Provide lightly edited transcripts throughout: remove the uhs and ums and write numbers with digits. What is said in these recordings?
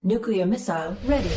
Nuclear missile ready.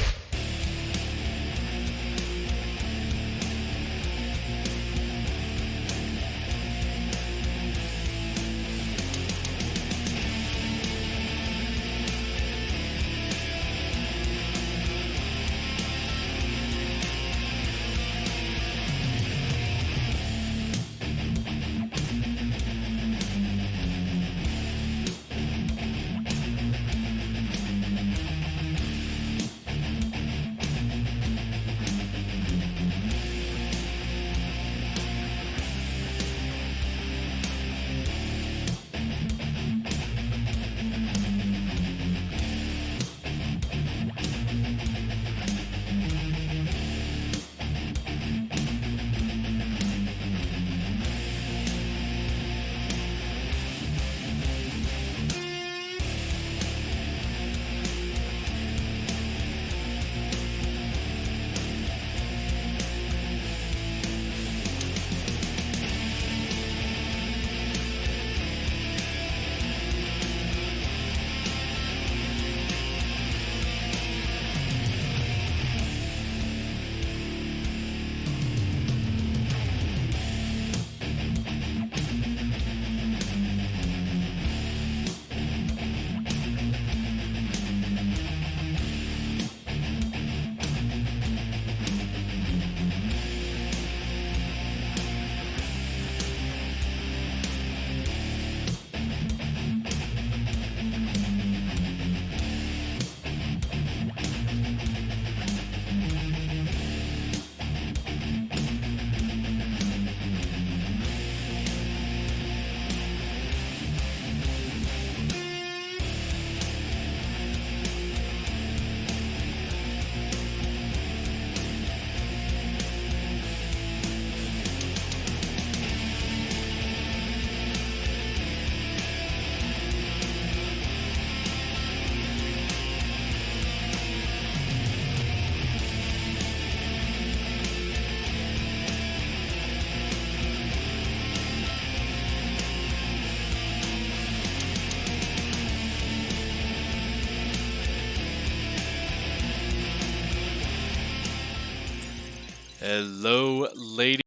Hello, ladies.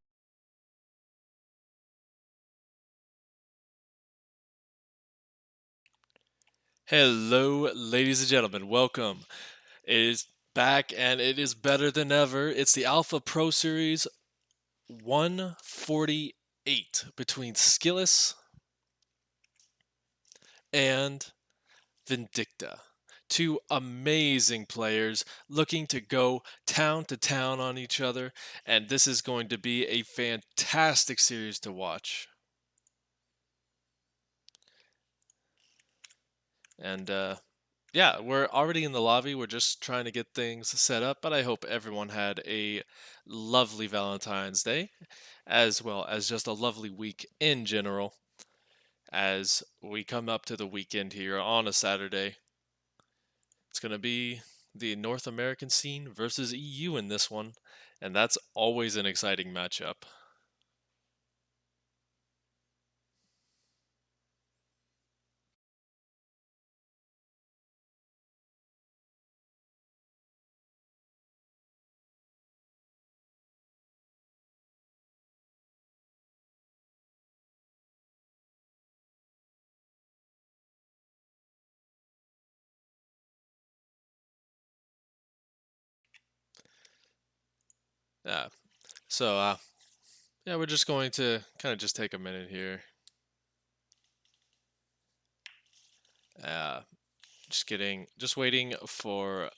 Hello, ladies and gentlemen. Welcome. It is back and it is better than ever. It's the Alpha Pro Series 148 between SKillous and Vindicta. Two amazing players looking to go town to town on each other, and this is going to be a fantastic series to watch. And yeah, we're already in the lobby. We're just trying to get things set up, but I hope everyone had a lovely Valentine's Day, as well as just a lovely week in general, as we come up to the weekend here on a Saturday. It's going to be the North American scene versus EU in this one, and that's always an exciting matchup. Yeah. So, yeah, we're just going to kind of just take a minute here. Uh, just waiting for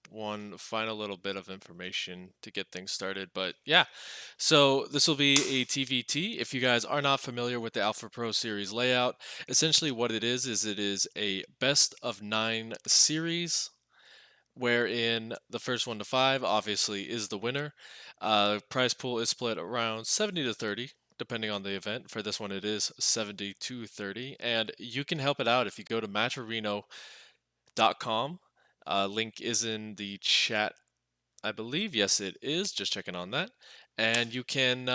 one final little bit of information to get things started. But yeah, so this will be a TVT. If you guys are not familiar with the Alpha Pro Series layout, essentially what it is it is a best of 9 series, wherein the first 1 to 5 obviously is the winner. Prize pool is split around 70 to 30 depending on the event. For this one it is 70 to 30, and you can help it out if you go to matchareno.com. Link is in the chat, I believe. Yes, it is. Just checking on that. And you can,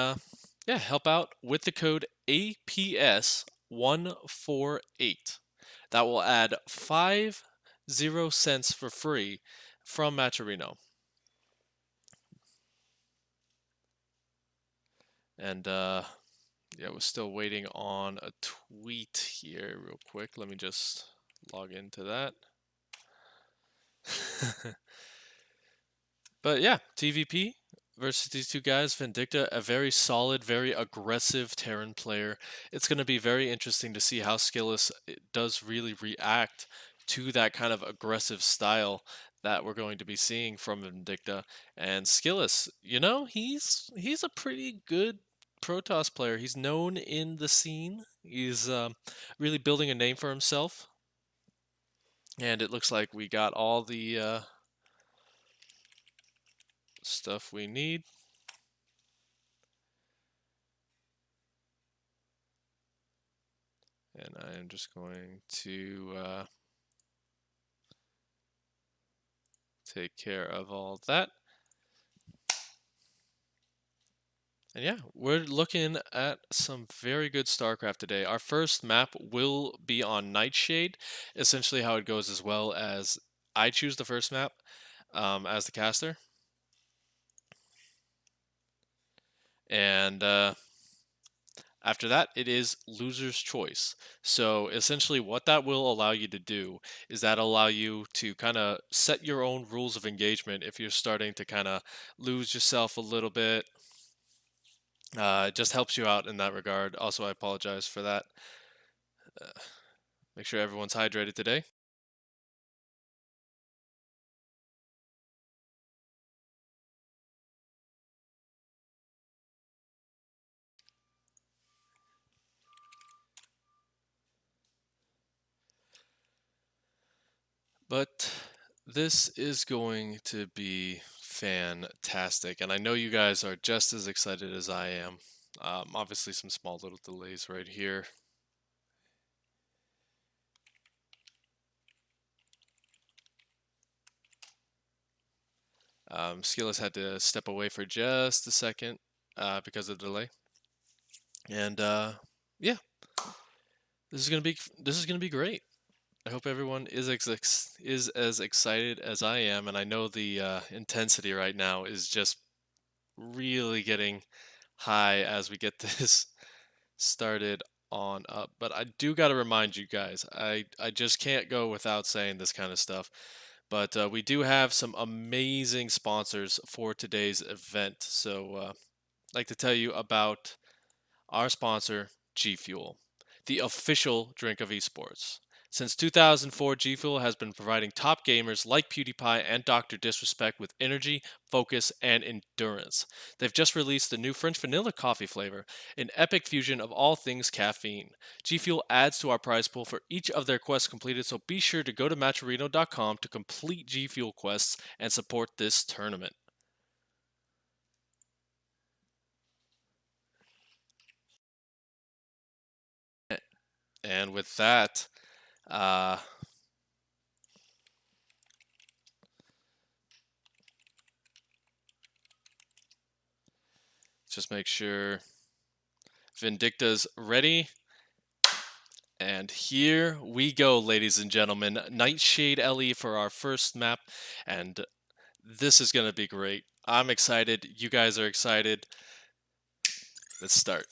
yeah, help out with the code APS148. That will add 5 0 cents for free from Matcherino. And yeah, we're still waiting on a tweet here real quick. Let me just log into that. But yeah, TVP versus these two guys. Vindicta, a very solid, very aggressive Terran player. It's going to be very interesting to see how SKillous does really react to that kind of aggressive style that we're going to be seeing from Vindicta. And SKillous, he's a pretty good Protoss player. He's known in the scene. He's really building a name for himself. And it looks like we got all the stuff we need. And I am just going to take care of all that. And yeah, we're looking at some very good StarCraft today. Our first map will be on Nightshade. Essentially how it goes as well as I choose the first map as the caster. And after that, it is loser's choice. So essentially what that will allow you to do is that allow you to kind of set your own rules of engagement if you're starting to kind of lose yourself a little bit. It just helps you out in that regard. Also, I apologize for that. Uh, make sure everyone's hydrated today. But this is going to be fantastic. And I know you guys are just as excited as I am. Obviously, some small little delays right here. SKillous had to step away for just a second because of the delay. And yeah, this is gonna be great. I hope everyone is as excited as I am, and I know the intensity right now is just really getting high as we get this started on up. But I do got to remind you guys, I just can't go without saying this kind of stuff. But we do have some amazing sponsors for today's event. So I'd like to tell you about our sponsor, G Fuel, the official drink of esports. Since 2004, G Fuel has been providing top gamers like PewDiePie and Dr. Disrespect with energy, focus, and endurance. They've just released the new French vanilla coffee flavor, an epic fusion of all things caffeine. G Fuel adds to our prize pool for each of their quests completed, so be sure to go to Matcherino.com to complete G Fuel quests and support this tournament. And with that, uh, just make sure Vindicta's ready. And here we go, ladies and gentlemen. Nightshade LE for our first map. And this is going to be great. I'm excited. You guys are excited. Let's start.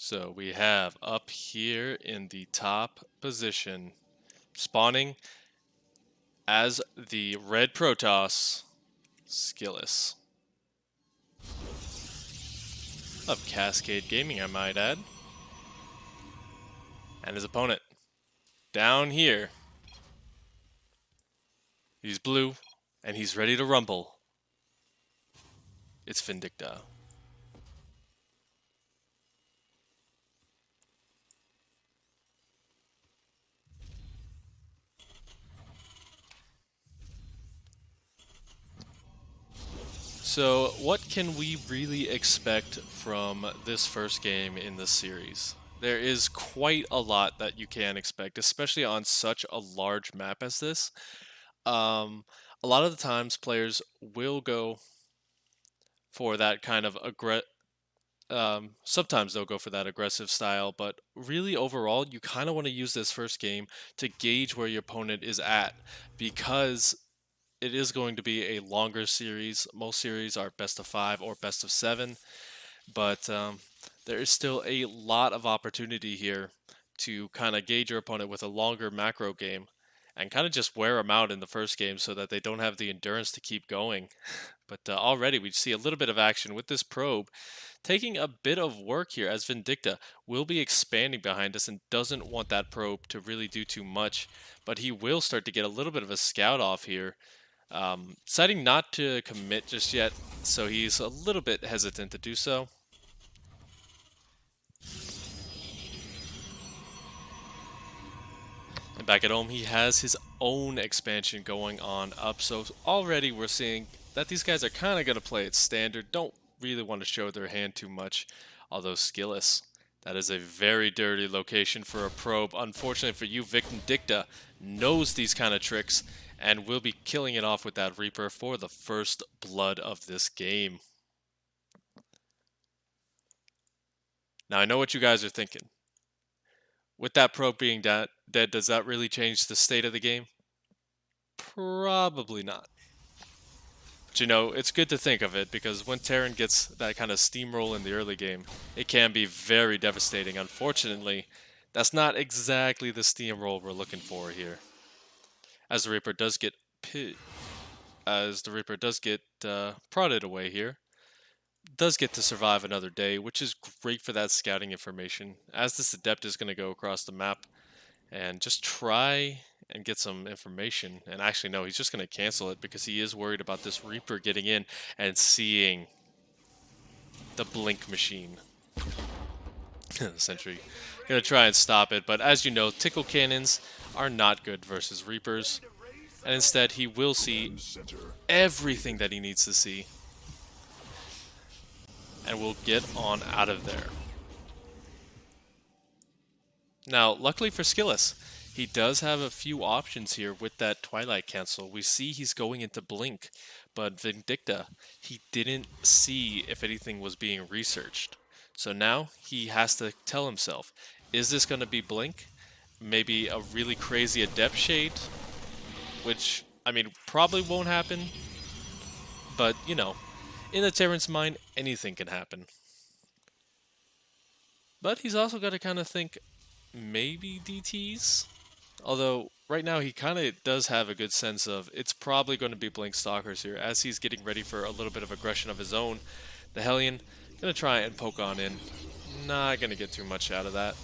So we have up here in the top position, spawning as the red Protoss, SKillous. Of Cascade Gaming, I might add. And his opponent, down here, he's blue, and he's ready to rumble. It's Vindicta. So, what can we really expect from this first game in the series? There is quite a lot that you can expect, especially on such a large map as this. Um, a lot of the times players will go for that kind of sometimes they'll go for that aggressive style, but really overall, you kind of want to use this first game to gauge where your opponent is at because it is going to be a longer series. Most series are best of 5 or best of 7, but there is still a lot of opportunity here to kind of gauge your opponent with a longer macro game and kind of just wear them out in the first game so that they don't have the endurance to keep going. But already we see a little bit of action with this probe taking a bit of work here as Vindicta will be expanding behind us and doesn't want that probe to really do too much. But he will start to get a little bit of a scout off here, deciding not to commit just yet, so he's a little bit hesitant to do so. And back at home, he has his own expansion going on up, so already we're seeing that these guys are kind of going to play it standard, don't really want to show their hand too much, although Skillous, that is a very dirty location for a probe. Unfortunately for you, Vindicta knows these kind of tricks and will be killing it off with that Reaper for the first blood of this game. Now I know what you guys are thinking. With that probe being dead, does that really change the state of the game? Probably not. But you know, it's good to think of it because when Terran gets that kind of steamroll in the early game, it can be very devastating. Unfortunately, that's not exactly the steamroll we're looking for here. As the Reaper does get prodded away here, does get to survive another day, which is great for that scouting information, as this Adept is going to go across the map and just try and get some information. And actually, no, he's just going to cancel it because he is worried about this Reaper getting in and seeing the blink machine. Sentry going to try and stop it, but as you know, tickle cannons are not good versus Reapers, and instead he will see everything that he needs to see and will get on out of there. Now, luckily for Skillous, he does have a few options here with that Twilight cancel. We see he's going into Blink, but Vindicta, he didn't see if anything was being researched. So now he has to tell himself, is this going to be Blink? Maybe a really crazy Adept Shade? Which, I mean, probably won't happen. But, you know, in the Terran's mind, anything can happen. But he's also got to kind of think, maybe DTs? Although, right now he kind of does have a good sense of it's probably going to be Blink Stalkers here, as he's getting ready for a little bit of aggression of his own. The Hellion, going to try and poke on in. Not going to get too much out of that.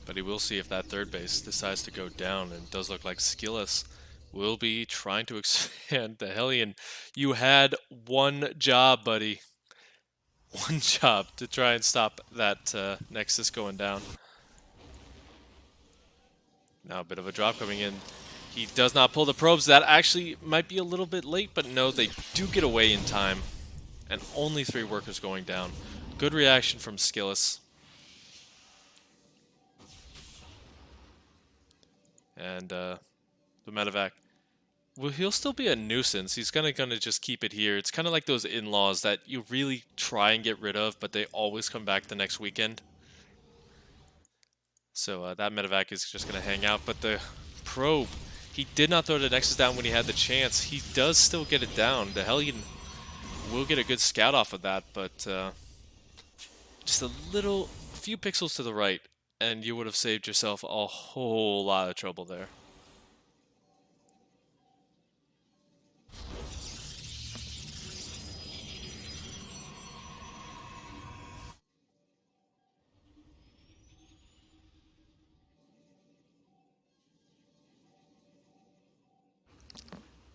But he will see if that third base decides to go down, and it does look like Skillous will be trying to expand. The Hellion, you had one job, buddy. One job to try and stop that Nexus going down. Now a bit of a drop coming in. He does not pull the probes. That actually might be a little bit late, but no, they do get away in time. And only 3 workers going down. Good reaction from Skillous. And the medevac, well, he'll still be a nuisance. He's gonna just keep it here. It's kind of like those in-laws that you really try and get rid of, but they always come back the next weekend. So that medevac is just gonna hang out. But the probe, he did not throw the Nexus down when he had the chance. He does still get it down. The Hellion will get a good scout off of that, but just a few pixels to the right, and you would have saved yourself a whole lot of trouble there.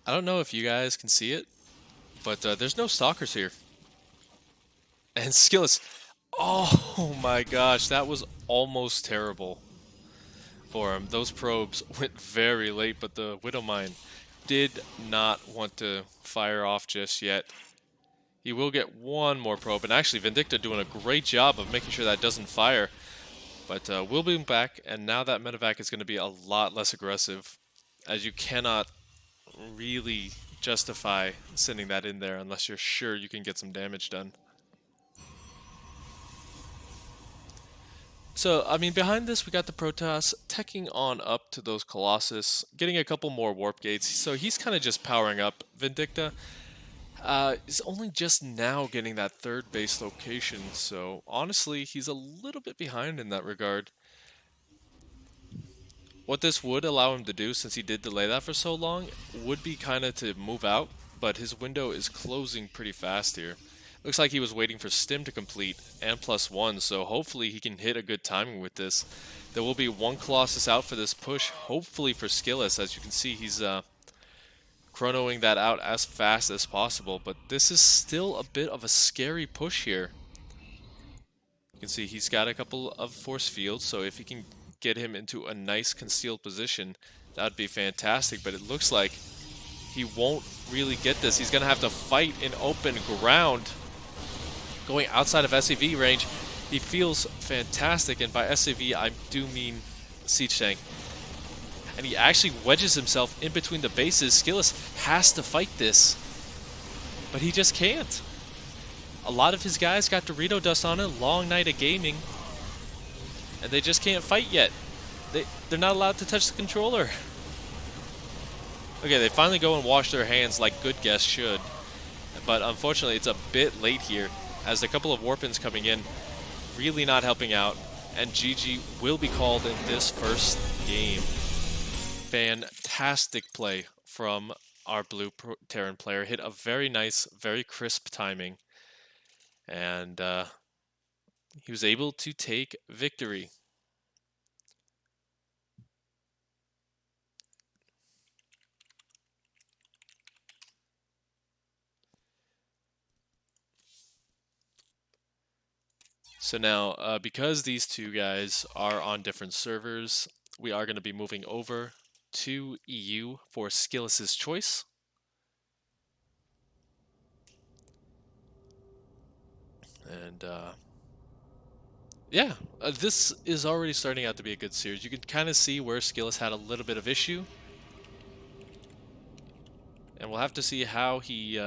I don't know if you guys can see it, but there's no stalkers here. And Skillous, oh my gosh, that was almost terrible for him. Those probes went very late, but the Widowmine did not want to fire off just yet. He will get one more probe, and actually Vindicta doing a great job of making sure that doesn't fire. But we'll be back, and now that medevac is going to be a lot less aggressive, as you cannot really justify sending that in there unless you're sure you can get some damage done. So, I mean, behind this, we got the Protoss teching on up to those Colossus, getting a couple more warp gates. So he's kind of just powering up. Vindicta is only just now getting that third base location. So honestly, he's a little bit behind in that regard. What this would allow him to do, since he did delay that for so long, would be kind of to move out, but his window is closing pretty fast here. Looks like he was waiting for Stim to complete and +1, so hopefully he can hit a good timing with this. There will be one Colossus out for this push, hopefully for SKillous. As you can see, he's chronoing that out as fast as possible, but this is still a bit of a scary push here. You can see he's got a couple of force fields, so if he can get him into a nice concealed position, that would be fantastic, but it looks like he won't really get this. He's going to have to fight in open ground. Going outside of SCV range, he feels fantastic, and by SCV I do mean Siege Tank. And he actually wedges himself in between the bases. SKillous has to fight this, but he just can't. A lot of his guys got Dorito dust on it, long night of gaming, and they just can't fight yet. They're not allowed to touch the controller. Okay, they finally go and wash their hands like good guests should, but unfortunately it's a bit late here, as a couple of warp-ins coming in, really not helping out, and GG will be called in this first game. Fantastic play from our blue Terran player. Hit a very nice, very crisp timing, and he was able to take victory. So now, because these two guys are on different servers, we are going to be moving over to EU for SKillous' choice. And yeah, this is already starting out to be a good series. You can kind of see where SKillous had a little bit of issue. And we'll have to see how he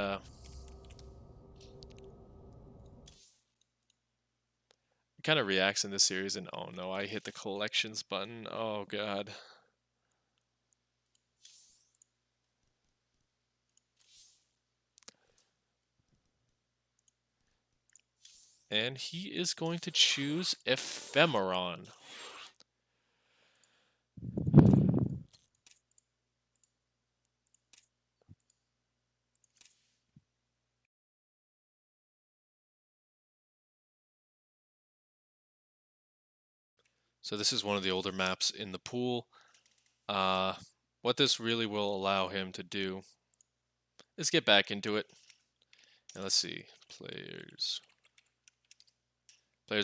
kind of reacts in this series. And oh no, I hit the collections button. Oh god. And he is going to choose Ephemeron. So this is one of the older maps in the pool. What this really will allow him to do is get back into it. And let's see, players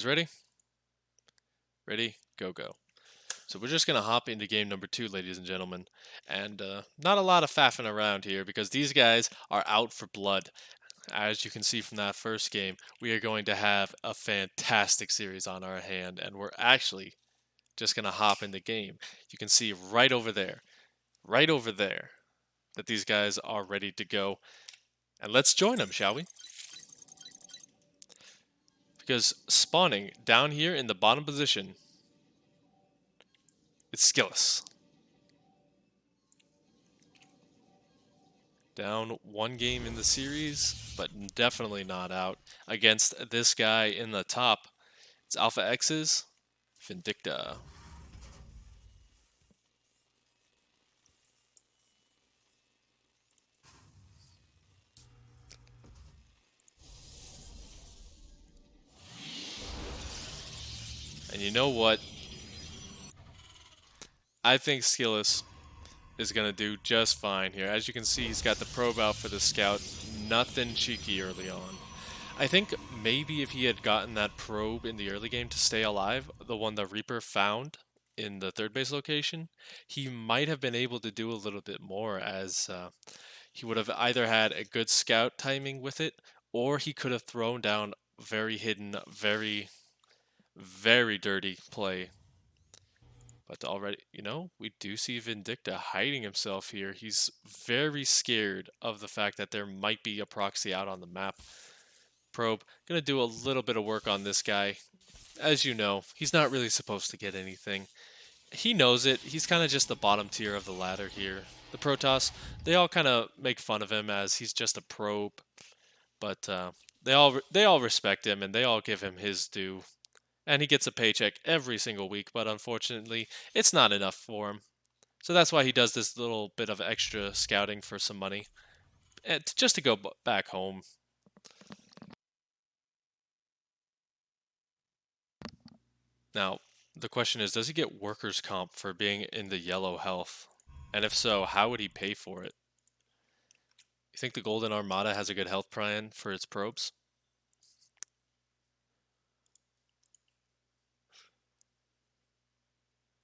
ready? Ready, go, go. So we're just going to hop into game number 2, ladies and gentlemen. And not a lot of faffing around here, because these guys are out for blood. As you can see from that first game, we are going to have a fantastic series on our hand, and we're actually just going to hop in the game. You can see right over there, that these guys are ready to go. And let's join them, shall we? Because spawning down here in the bottom position, it's SKillous. Down one game in the series, but definitely not out against this guy in the top. It's Alpha X's Vindicta. And you know what? I think SKillous is going to do just fine here. As you can see, he's got the probe out for the scout. Nothing cheeky early on. I think maybe if he had gotten that probe in the early game to stay alive, the one the Reaper found in the third base location, he might have been able to do a little bit more, as he would have either had a good scout timing with it, or he could have thrown down very hidden, very Very dirty play. But already, we do see Vindicta hiding himself here. He's very scared of the fact that there might be a proxy out on the map. Probe, gonna do a little bit of work on this guy. As you know, he's not really supposed to get anything. He knows it. He's kind of just the bottom tier of the ladder here. The Protoss, they all kind of make fun of him as he's just a probe, but they all respect him and they all give him his due. And he gets a paycheck every single week, but unfortunately, it's not enough for him. So that's why he does this little bit of extra scouting for some money, and just to go back home. Now, the question is, does he get workers' comp for being in the yellow health? And if so, how would he pay for it? You think the Golden Armada has a good health plan for its probes?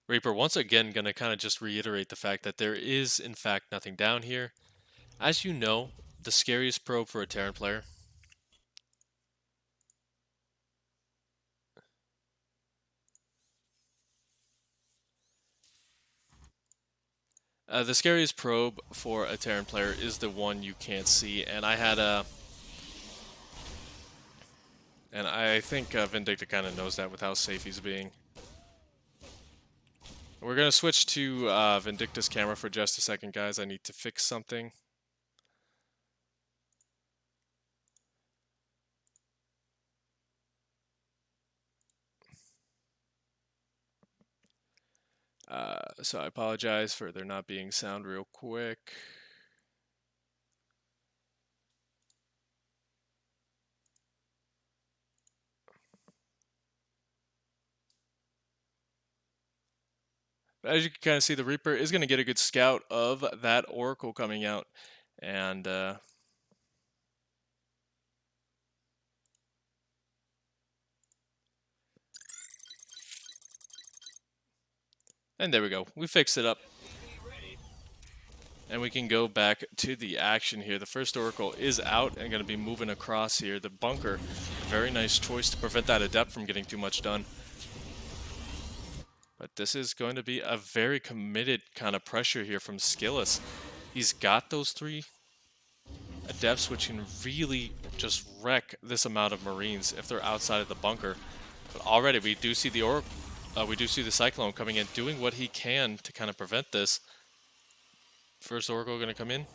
Reaper once again going to kind of just reiterate the fact that there is in fact nothing down here. As you know, the scariest probe for a Terran player. The scariest probe for a Terran player is the one you can't see, and I think Vindicta kind of knows that with how safe he's being. We're gonna switch to Vindicta's camera for just a second, guys. I need to fix something. So I apologize for there not being sound real quick. But as you can kind of see, the Reaper is going to get a good scout of that Oracle coming out. And there we go. We fixed it up. And we can go back to the action here. The first Oracle is out and going to be moving across here. The bunker, very nice choice to prevent that Adept from getting too much done. But this is going to be a very committed kind of pressure here from SKillous. He's got those 3 Adepts which can really just wreck this amount of Marines if they're outside of the bunker. But already we do see the Cyclone coming in, doing what he can to kind of prevent this. First Oracle going to come in.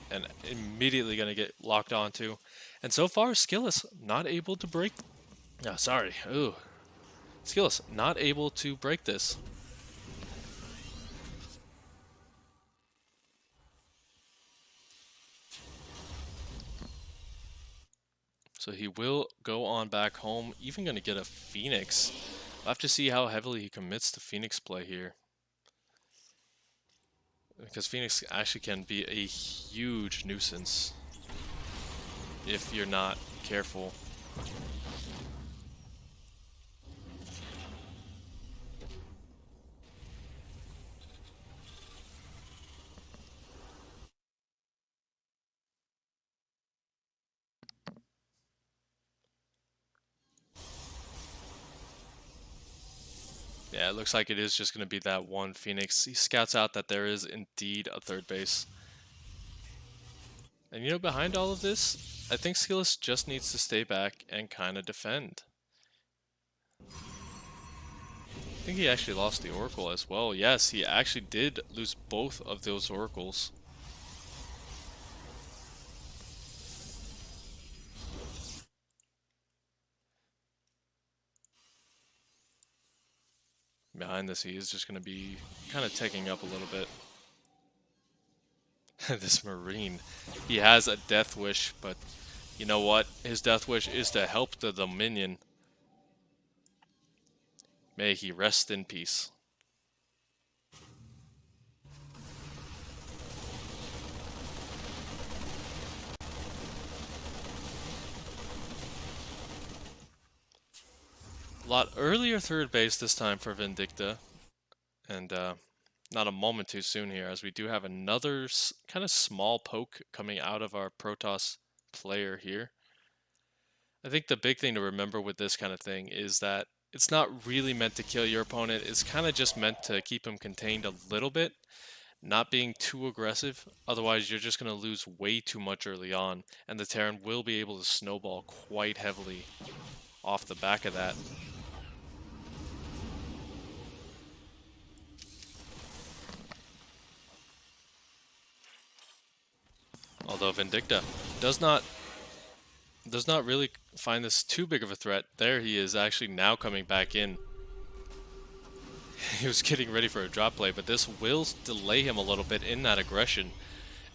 And immediately going to get locked onto. And so far, SKillous not able to break... Oh, sorry. Ooh. SKillous not able to break this. So he will go on back home, even going to get a Phoenix. We'll have to see how heavily he commits to Phoenix play here. Because Phoenix actually can be a huge nuisance if you're not careful. Yeah, it looks like it is just going to be that one Phoenix. He scouts out that there is indeed a third base. And behind all of this, I think SKillous just needs to stay back and kind of defend. I think he actually lost the Oracle as well. Yes, he actually did lose both of those Oracles. Behind this, he is just going to be kind of taking up a little bit. This Marine, he has a Death Wish, but you know what? His Death Wish is to help the Dominion. May he rest in peace. A lot earlier third base this time for Vindicta. And not a moment too soon here, as we do have another kind of small poke coming out of our Protoss player here. I think the big thing to remember with this kind of thing is that it's not really meant to kill your opponent. It's kind of just meant to keep him contained a little bit, not being too aggressive. Otherwise, you're just going to lose way too much early on, and the Terran will be able to snowball quite heavily off the back of that. Although Vindicta does not really find this too big of a threat. There he is actually now coming back in. He was getting ready for a drop play, but this will delay him a little bit in that aggression.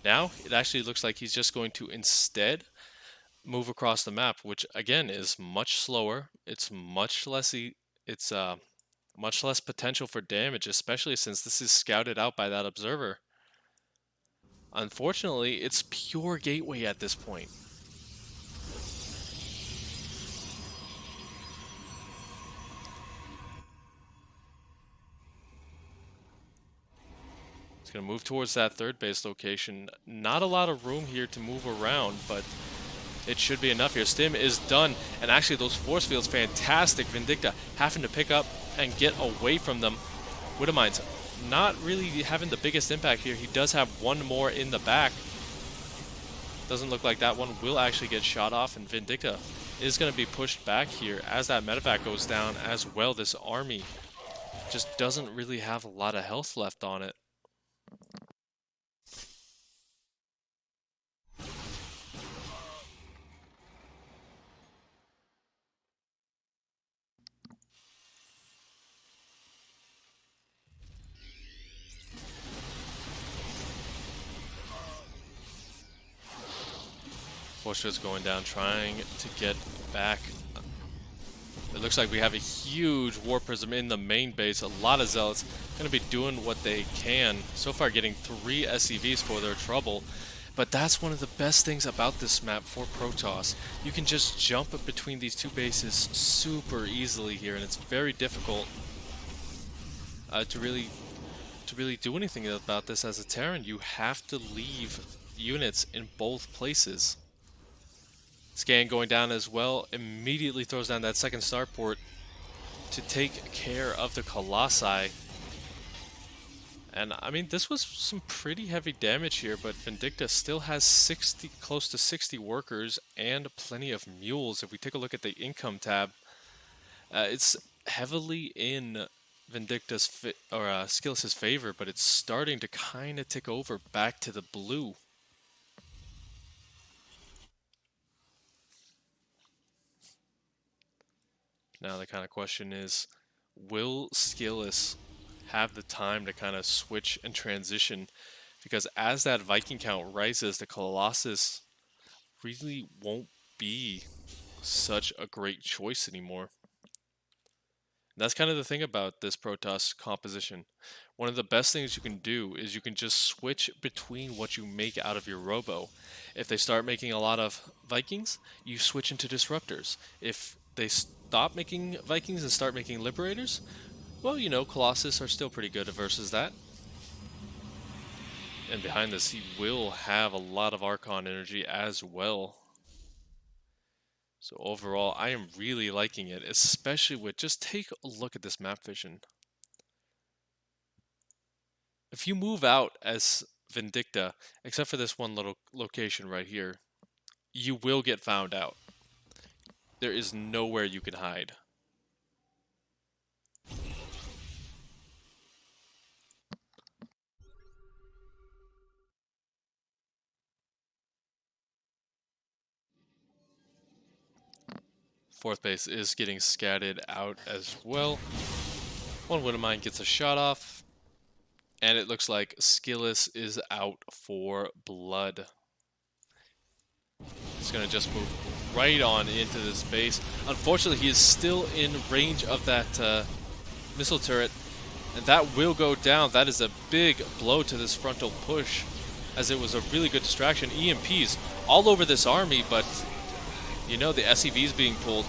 Now, it actually looks like he's just going to instead move across the map, which again is much slower. It's much less much less potential for damage, especially since this is scouted out by that observer. Unfortunately, it's pure gateway at this point. It's going to move towards that third base location. Not a lot of room here to move around, but it should be enough here. Stim is done, and actually those force fields, fantastic. Vindicta having to pick up and get away from them. Widowmine's not really having the biggest impact here. He does have one more in the back. Doesn't look like that one will actually get shot off, and Vindicta is going to be pushed back here as that medevac goes down as well. This army just doesn't really have a lot of health left on it. Forstra's going down, trying to get back. It looks like we have a huge War Prism in the main base. A lot of Zealots going to be doing what they can. So far getting 3 SCVs for their trouble. But that's one of the best things about this map for Protoss. You can just jump between these two bases super easily here, and it's very difficult to really do anything about this as a Terran. You have to leave units in both places. Scan going down as well, immediately throws down that second starport to take care of the Colossi. And I mean, this was some pretty heavy damage here, but Vindicta still has close to 60 workers and plenty of mules. If we take a look at the income tab, it's heavily in Vindicta's SKillous' favor, but it's starting to kind of tick over back to the blue. Now the kind of question is, will SKillous have the time to kind of switch and transition? Because as that Viking count rises, the Colossus really won't be such a great choice anymore. And that's kind of the thing about this Protoss composition. One of the best things you can do is you can just switch between what you make out of your Robo. If they start making a lot of Vikings, you switch into Disruptors. If they stop making Vikings and start making Liberators, well, you know, Colossus are still pretty good versus that. And behind this, he will have a lot of Archon energy as well. So overall, I am really liking it, especially with, just take a look at this map vision. If you move out as Vindicta, except for this one little location right here, you will get found out. There is nowhere you can hide. Fourth base is getting scattered out as well. One Widowmine gets a shot off. And it looks like SKillous is out for blood. He's going to just move right on into this base. Unfortunately, he is still in range of that missile turret. And that will go down. That is a big blow to this frontal push, as it was a really good distraction. EMPs all over this army, but you know, the SCV is being pulled.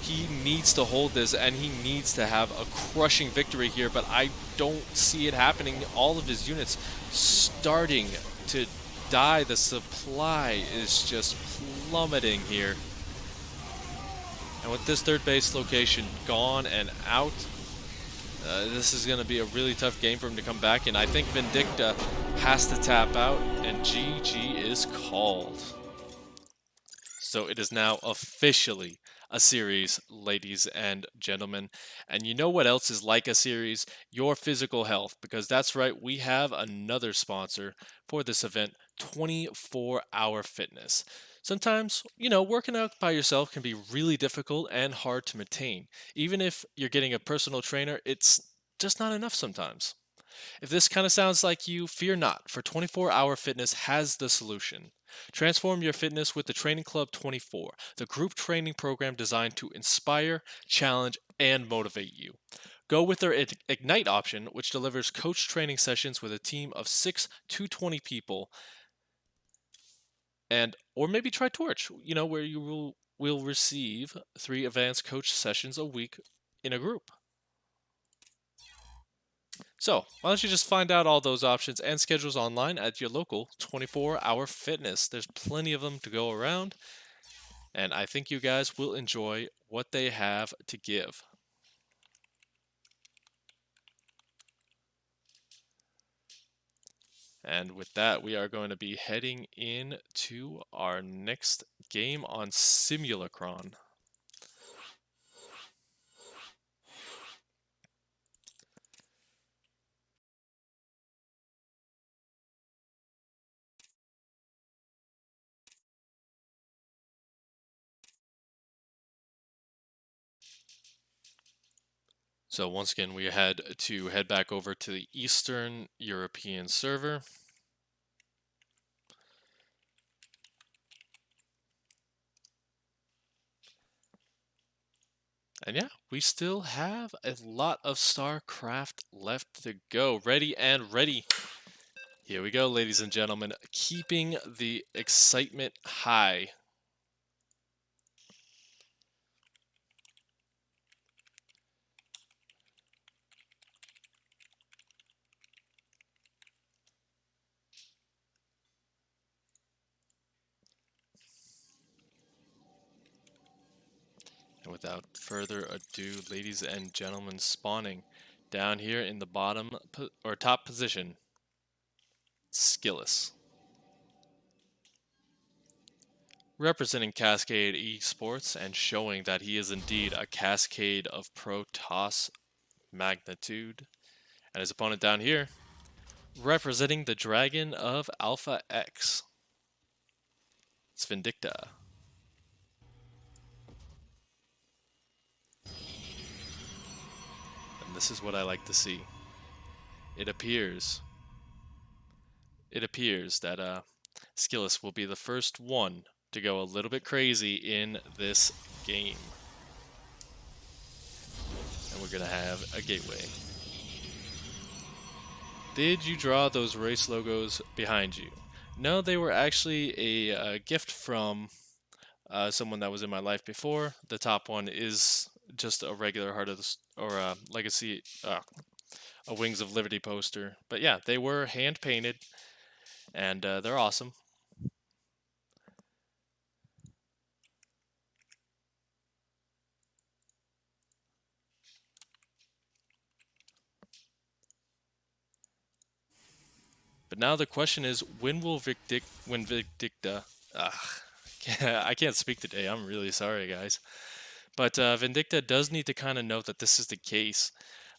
He needs to hold this, and he needs to have a crushing victory here, but I don't see it happening. All of his units starting to die. The supply is just plummeting here. And with this third base location gone and out, this is going to be a really tough game for him to come back in. I think Vindicta has to tap out, and GG is called. So it is now officially a series, ladies and gentlemen. And you know what else is like a series? Your physical health. Because that's right, we have another sponsor for this event, 24-Hour Fitness. Sometimes, working out by yourself can be really difficult and hard to maintain. Even if you're getting a personal trainer, it's just not enough sometimes. If this kind of sounds like you, fear not, for 24-Hour Fitness has the solution. Transform your fitness with the Training Club 24, the group training program designed to inspire, challenge, and motivate you. Go with their Ignite option, which delivers coach training sessions with a team of 6 to 20 people, or maybe try Torch, where you will receive 3 advanced coach sessions a week in a group. So, why don't you just find out all those options and schedules online at your local 24-Hour Fitness? There's plenty of them to go around, and I think you guys will enjoy what they have to give. And with that, we are going to be heading into our next game on Simulacron. So once again, we had to head back over to the Eastern European server. And yeah, we still have a lot of StarCraft left to go. Ready and ready. Here we go, ladies and gentlemen. Keeping the excitement high. And without further ado, ladies and gentlemen, spawning down here in the bottom or top position, SKillous. Representing Cascade Esports and showing that he is indeed a Cascade of Protoss magnitude. And his opponent down here, representing the Dragon of Alpha X. It's Vindicta. And this is what I like to see. It appears that SKillous will be the first one to go a little bit crazy in this game. And we're going to have a gateway. Did you draw those race logos behind you? No, they were actually a gift from someone that was in my life before. The top one is just a regular Heart of the or a Legacy, a Wings of Liberty poster. But yeah, they were hand painted, and they're awesome. But now the question is, when will Vindicta? I can't speak today. I'm really sorry, guys. But Vindicta does need to kind of know that this is the case.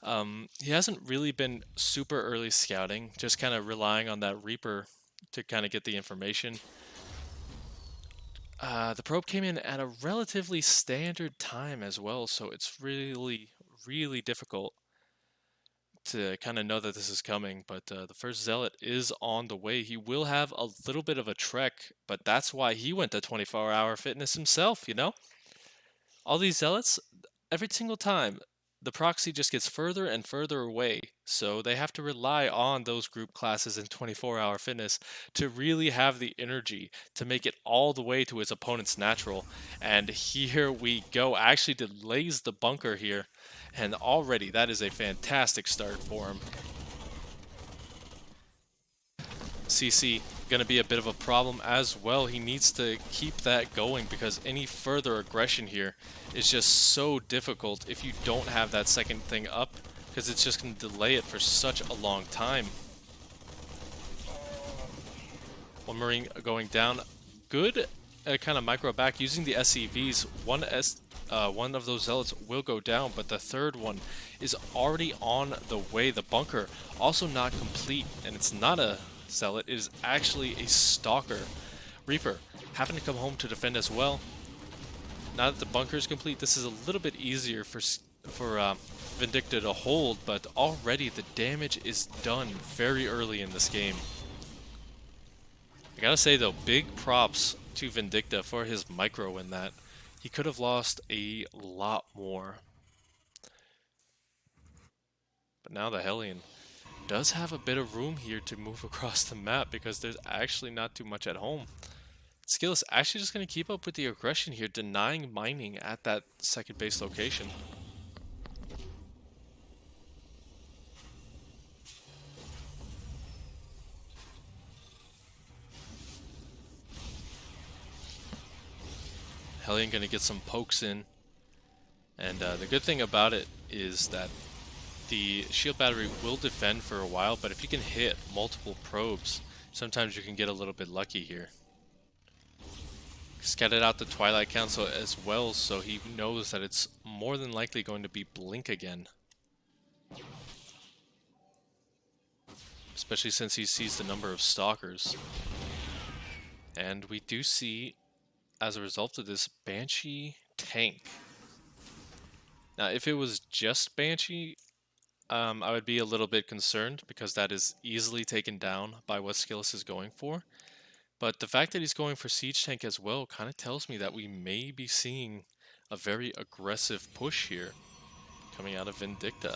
He hasn't really been super early scouting, just kind of relying on that Reaper to kind of get the information. The probe came in at a relatively standard time as well, so it's really, really difficult to kind of know that this is coming. But the first Zealot is on the way. He will have a little bit of a trek, but that's why he went to 24-Hour Fitness himself, All these Zealots, every single time, the proxy just gets further and further away, so they have to rely on those group classes in 24-Hour Fitness to really have the energy to make it all the way to his opponent's natural. And here we go. Actually delays the bunker here, and already that is a fantastic start for him. CC going to be a bit of a problem as well. He needs to keep that going because any further aggression here is just so difficult if you don't have that second thing up, because it's just going to delay it for such a long time. One Marine going down. Good kind of micro back using the SCVs. One of those Zealots will go down, but the third one is already on the way. The bunker also not complete, and it's not a Zealot, it is actually a Stalker. Reaper having to come home to defend as well. Now that the bunker is complete, this is a little bit easier for Vindicta to hold, but already the damage is done very early in this game. I gotta say though, big props to Vindicta for his micro in that. He could have lost a lot more. But now the Hellion does have a bit of room here to move across the map because there's actually not too much at home. SKillous actually just going to keep up with the aggression here, denying mining at that second base location. Hellion going to get some pokes in. And the good thing about it is that the shield battery will defend for a while, but if you can hit multiple probes, sometimes you can get a little bit lucky here. Scattered out the Twilight Council as well, so he knows that it's more than likely going to be Blink again. Especially since he sees the number of Stalkers. And we do see, as a result of this, Banshee tank. Now, if it was just Banshee, I would be a little bit concerned because that is easily taken down by what SKillous is going for. But the fact that he's going for Siege Tank as well kind of tells me that we may be seeing a very aggressive push here coming out of Vindicta.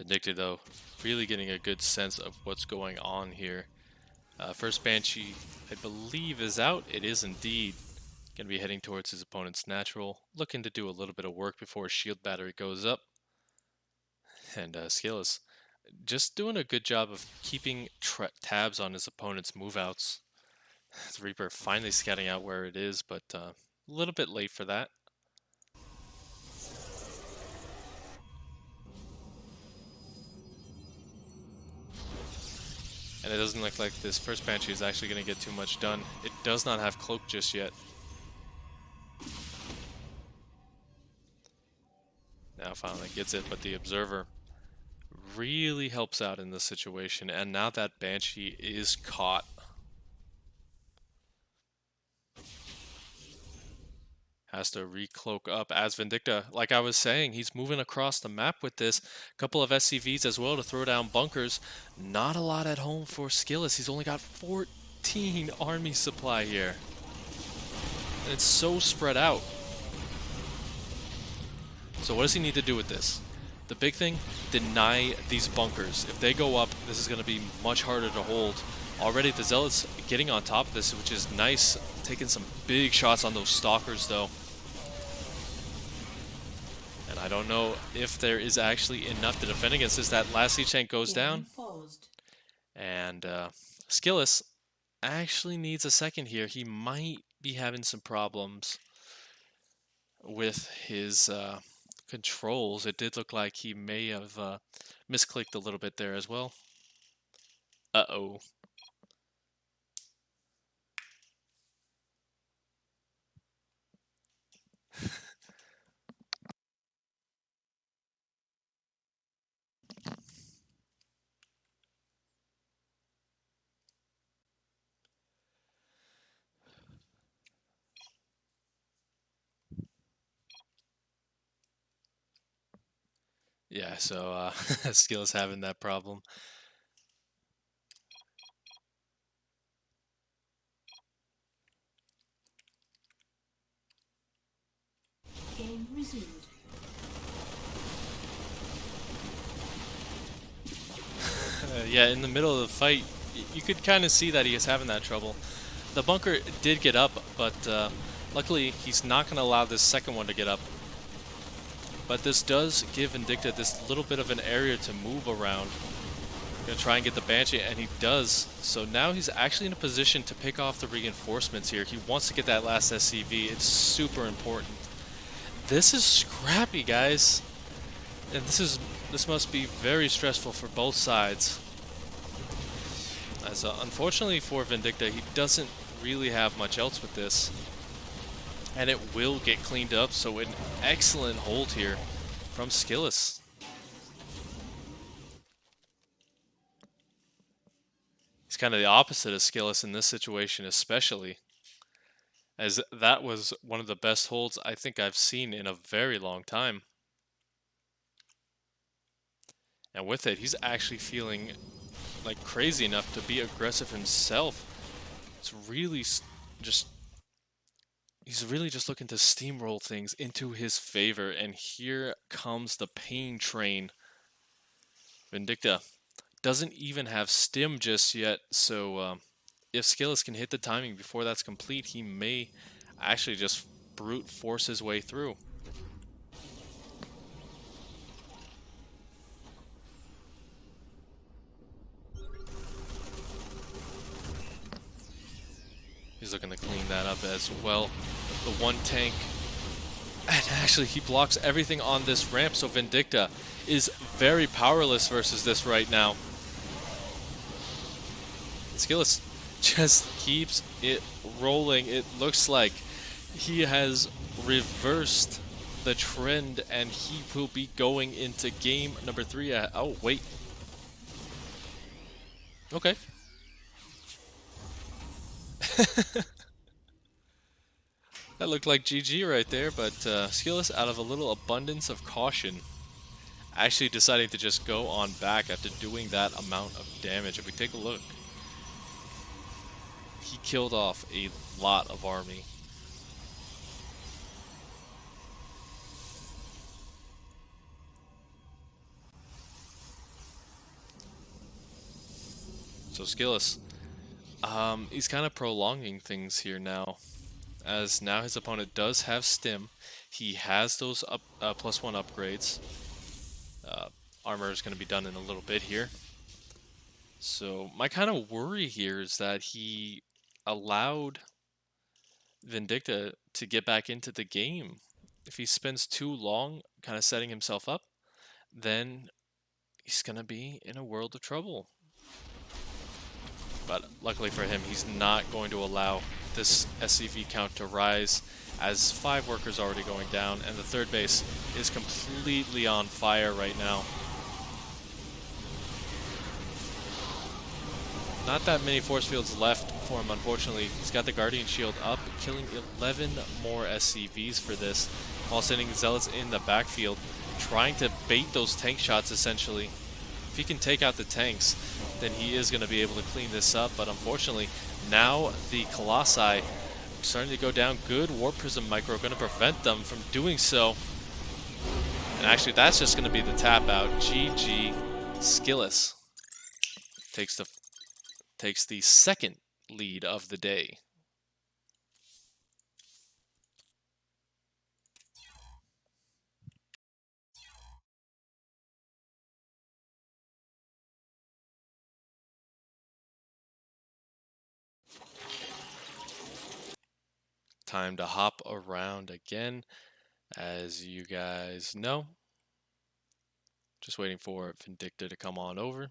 Vindicta, though, really getting a good sense of what's going on here. First Banshee, I believe, is out. It is indeed. Going to be heading towards his opponent's natural. Looking to do a little bit of work before his shield battery goes up. And SKillous just doing a good job of keeping tabs on his opponent's move outs. The Reaper finally scouting out where it is, but a little bit late for that. And it doesn't look like this first Banshee is actually going to get too much done. It does not have Cloak just yet. Now finally gets it, but the Observer really helps out in this situation. And now that Banshee is caught. Has to recloak up as Vindicta. Like I was saying, he's moving across the map with this. Couple of SCVs as well to throw down bunkers. Not a lot at home for SKillous. He's only got 14 army supply here. And it's so spread out. So what does he need to do with this? The big thing, deny these bunkers. If they go up, this is going to be much harder to hold. Already the Zealots getting on top of this, which is nice. Taking some big shots on those Stalkers, though. And I don't know if there is actually enough to defend against this. That last siege tank goes down. And SKillous actually needs a second here. He might be having some problems with his controls. It did look like he may have misclicked a little bit there as well. Uh-oh. Yeah, so SKillous having that problem. Game resumed. Yeah, in the middle of the fight, you could kind of see that he is having that trouble. The bunker did get up, but luckily he's not going to allow this second one to get up. But this does give Vindicta this little bit of an area to move around. Gonna try and get the Banshee, and he does. So now he's actually in a position to pick off the reinforcements here. He wants to get that last SCV. It's super important. This is scrappy, guys. And this must be very stressful for both sides. As unfortunately for Vindicta, he doesn't really have much else with this. And it will get cleaned up, so an excellent hold here from SKillous. He's kind of the opposite of SKillous in this situation, especially, as that was one of the best holds I think I've seen in a very long time. And with it, he's actually feeling like crazy enough to be aggressive himself. It's really just... He's really just looking to steamroll things into his favor, and here comes the pain train. Vindicta doesn't even have stim just yet, so if SKillous can hit the timing before that's complete, he may actually just brute force his way through. He's looking to clean that up as well. The one tank. And actually, he blocks everything on this ramp, so Vindicta is very powerless versus this right now. SKillous just keeps it rolling. It looks like he has reversed the trend, and he will be going into game number 3. Oh, wait. Okay. That looked like GG right there, but SKillous, out of a little abundance of caution, actually deciding to just go on back after doing that amount of damage. If we take a look, he killed off a lot of army. So SKillous, he's kind of prolonging things here now, as now his opponent does have stim. He has those +1 upgrades. Armor is going to be done in a little bit here. So my kind of worry here is that he allowed Vindicta to get back into the game. If he spends too long kind of setting himself up, then he's going to be in a world of trouble. But luckily for him, he's not going to allow this SCV count to rise, as 5 workers already going down, and the third base is completely on fire right now. Not that many force fields left for him, unfortunately. He's got the Guardian Shield up, killing 11 more SCVs for this, while sending Zealots in the backfield, trying to bait those tank shots, essentially. If he can take out the tanks, then he is going to be able to clean this up, but unfortunately, now the Colossi starting to go down. Good Warp Prism Micro going to prevent them from doing so. And actually, that's just going to be the tap out. GG. SKillous takes the second lead of the day. Time to hop around again, as you guys know. Just waiting for Vindicta to come on over.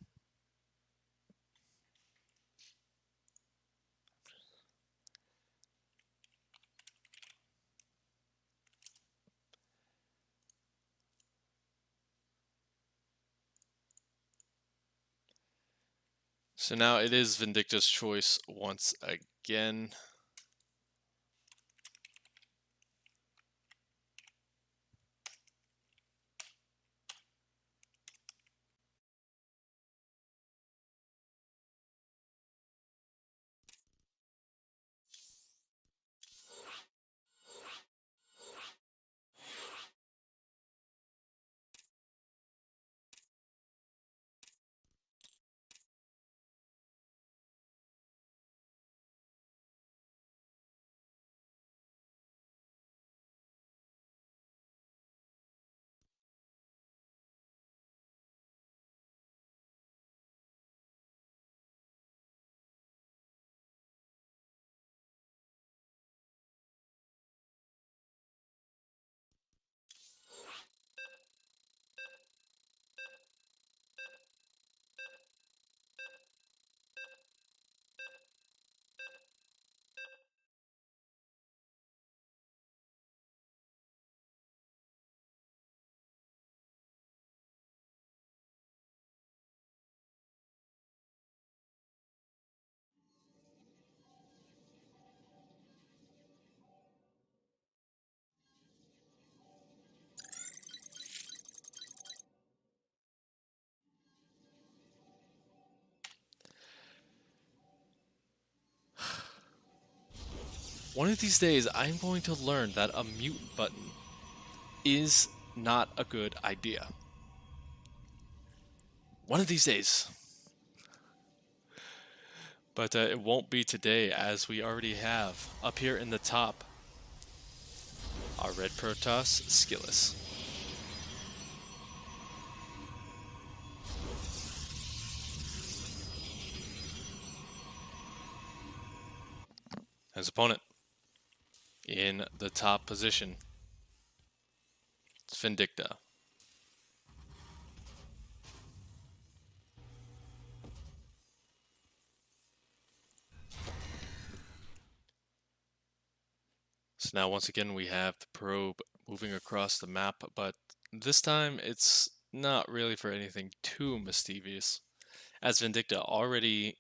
So now it is Vindicta's choice once again. One of these days, I'm going to learn that a mute button is not a good idea. One of these days. But it won't be today, as we already have up here in the top our red Protoss Skillous. His opponent in the top position, it's Vindicta. So now once again we have the probe moving across the map, but this time it's not really for anything too mischievous, as Vindicta already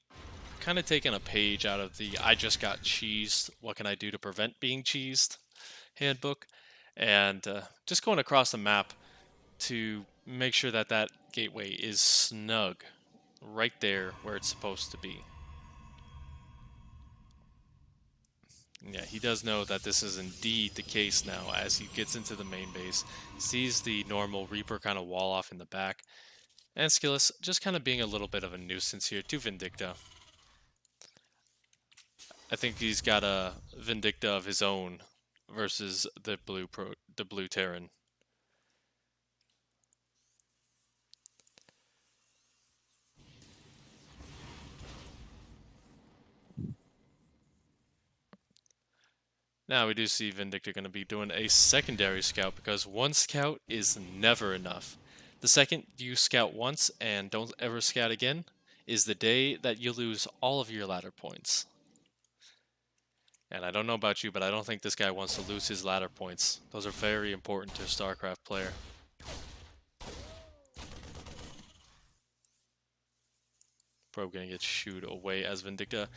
kind of taken a page out of the "I just got cheesed, what can I do to prevent being cheesed" handbook, and just going across the map to make sure that that gateway is snug right there where it's supposed to be. Yeah, he does know that this is indeed the case now as he gets into the main base, sees the normal Reaper kind of wall off in the back, and SKillous just kind of being a little bit of a nuisance here to Vindicta. I think he's got a Vindicta of his own versus the blue Terran. Now we do see Vindicta going to be doing a secondary scout because one scout is never enough. The second you scout once and don't ever scout again is the day that you lose all of your ladder points. And I don't know about you, but I don't think this guy wants to lose his ladder points. Those are very important to a StarCraft player. Probe going to get shooed away as Vindicta.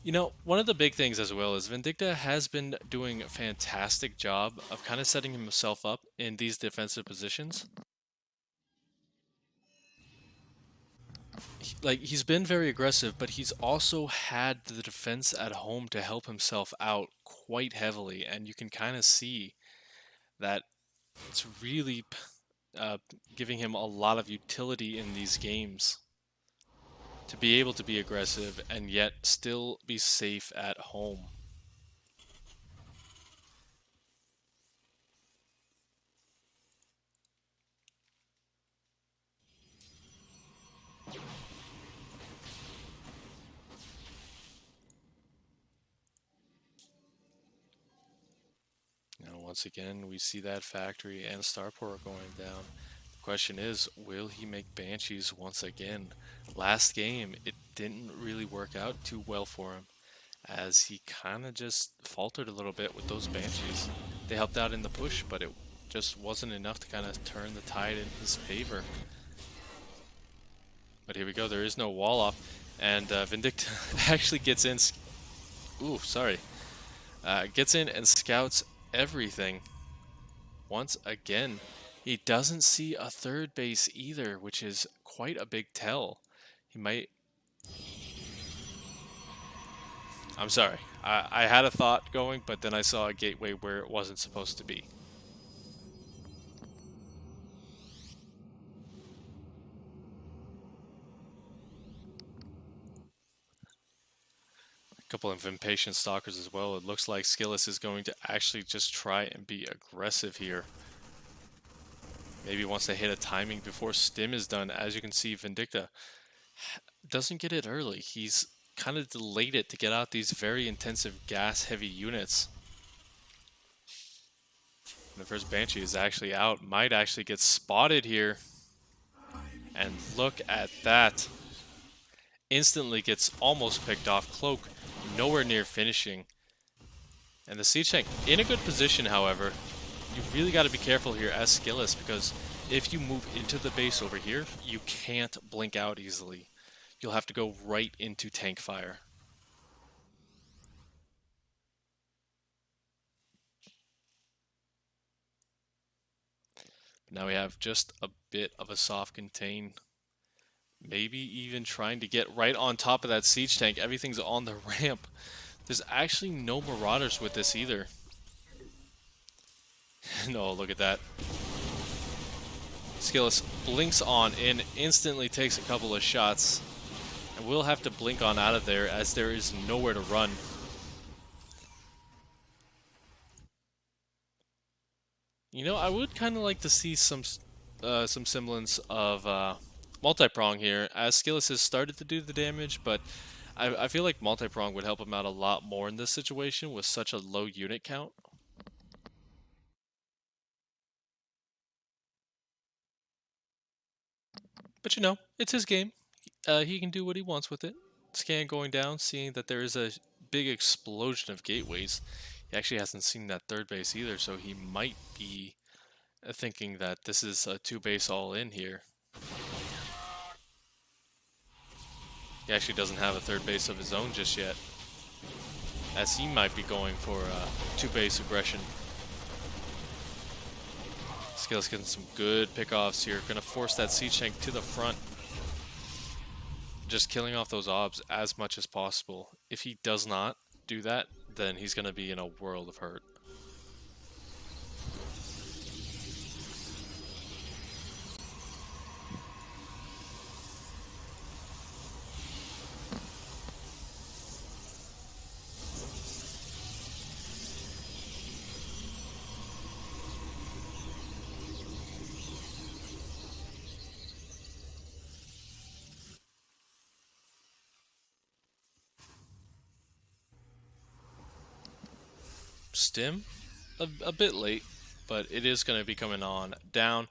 You know, one of the big things as well is Vindicta has been doing a fantastic job of kind of setting himself up in these defensive positions. Like, he's been very aggressive, but he's also had the defense at home to help himself out quite heavily, and you can kind of see that it's really uh, giving him a lot of utility in these games to be able to be aggressive and yet still be safe at home. Now, once again, we see that factory and starport going down. The question is, will he make Banshees once again? Last game, it didn't really work out too well for him, as he kind of just faltered a little bit with those Banshees. They helped out in the push, but it just wasn't enough to kind of turn the tide in his favor. But here we go, there is no wall off, and Vindicta actually gets in. Ooh, sorry. Gets in and scouts everything. Once again, he doesn't see a third base either, which is quite a big tell. He might... I'm sorry. I had a thought going, but then I saw a gateway where it wasn't supposed to be. A couple of impatient stalkers as well. It looks like SKillous is going to actually just try and be aggressive here. Maybe wants to hit a timing before stim is done. As you can see, Vindicta doesn't get it early. He's kind of delayed it to get out these very intensive gas-heavy units. And the first Banshee is actually out. Might actually get spotted here. And look at that. Instantly gets almost picked off. Cloak nowhere near finishing. And the siege tank in a good position, however. You really got to be careful here as SKillous, because if you move into the base over here, you can't blink out easily. You'll have to go right into tank fire. Now we have just a bit of a soft contain. Maybe even trying to get right on top of that siege tank. Everything's on the ramp. There's actually no Marauders with this either. No, look at that. SKillous blinks on in, instantly takes a couple of shots, and we'll have to blink on out of there as there is nowhere to run. You know, I would kind of like to see some semblance of multi-prong here, as SKillous has started to do the damage, but I feel like multi-prong would help him out a lot more in this situation with such a low unit count. But you know, it's his game. He can do what he wants with it. Scan going down, seeing that there is a big explosion of gateways. He actually hasn't seen that third base either, so he might be thinking that this is a two base all in here. He actually doesn't have a third base of his own just yet, as he might be going for two base aggression. SKillous getting some good pickoffs here. Gonna force that siege tank to the front. Just killing off those obs as much as possible. If he does not do that, then he's gonna be in a world of hurt. Stim, a bit late, but it is going to be coming on down.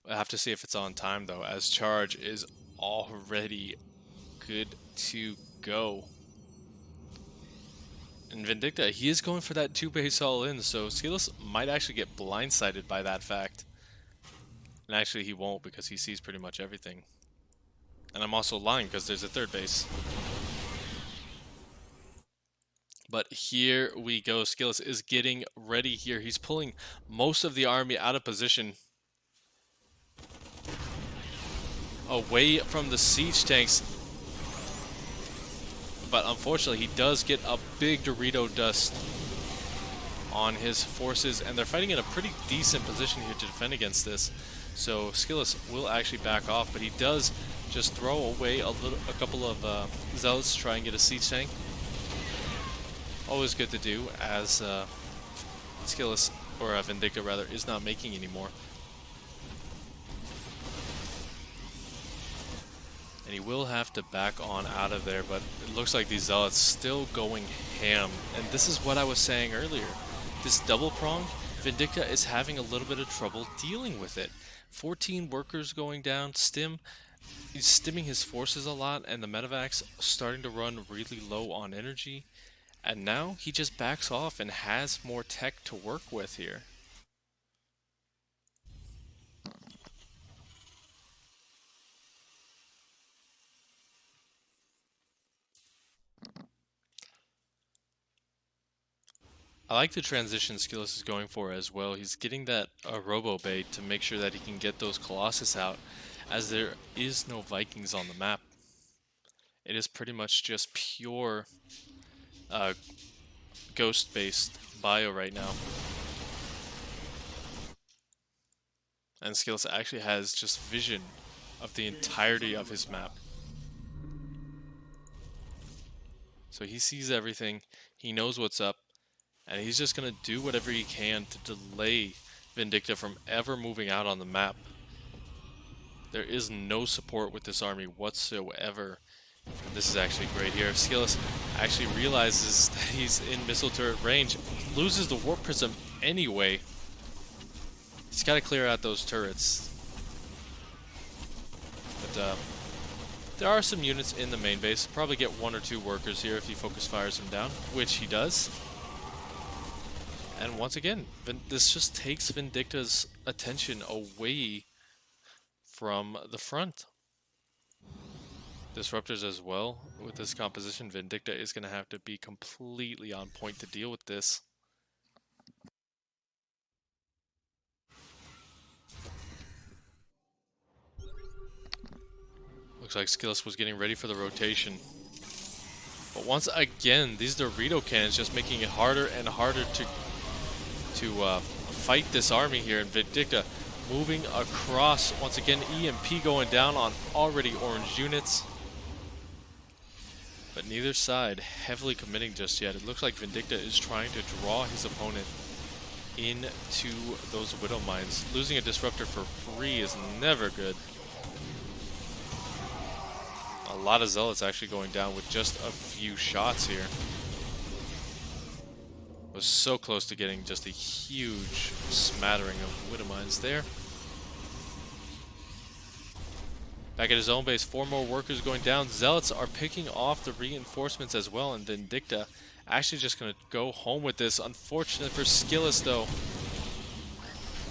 I have to see if it's on time though, as charge is already good to go. And Vindicta, he is going for that two base all in, so SKillous might actually get blindsided by that fact. And actually he won't, because he sees pretty much everything. And I'm also lying because there's a third base. But here we go. SKillous is getting ready here. He's pulling most of the army out of position, away from the siege tanks. But unfortunately, he does get a big Dorito dust on his forces, and they're fighting in a pretty decent position here to defend against this. So SKillous will actually back off, but he does just throw away a couple of zealots to try and get a siege tank. Always good to do, as SKillous, or Vindicta rather, is not making anymore. And he will have to back on out of there, but it looks like these zealots still going ham. And this is what I was saying earlier. This double prong, Vindicta is having a little bit of trouble dealing with it. 14 workers going down, he's stimming his forces a lot, and the medevac's starting to run really low on energy. And now he just backs off and has more tech to work with here. I like the transition SKillous is going for as well. He's getting that robo bait to make sure that he can get those Colossus out, as there is no Vikings on the map. It is pretty much just pure ghost-based bio right now. And SKillous actually has just vision of the entirety of his map. So he sees everything, he knows what's up, and he's just going to do whatever he can to delay Vindicta from ever moving out on the map. There is no support with this army whatsoever. And this is actually great here. If SKillous actually realizes that he's in missile turret range, he loses the Warp Prism anyway. He's got to clear out those turrets. But there are some units in the main base. Probably get one or two workers here if he focus fires them down, which he does. And once again, this just takes Vindicta's attention away from the front. Disruptors as well. With this composition, Vindicta is going to have to be completely on point to deal with this. Looks like SKillous was getting ready for the rotation. But once again, these Dorito cannons just making it harder and harder to fight this army here. And Vindicta moving across. Once again, EMP going down on already orange units. But neither side heavily committing just yet. It looks like Vindicta is trying to draw his opponent into those Widow Mines. Losing a Disruptor for free is never good. A lot of Zealots actually going down with just a few shots here. Was so close to getting just a huge smattering of Widow Mines there. Back at his own base, 4 more workers going down. Zealots are picking off the reinforcements as well, and Vindicta actually just going to go home with this. Unfortunate for SKillous though.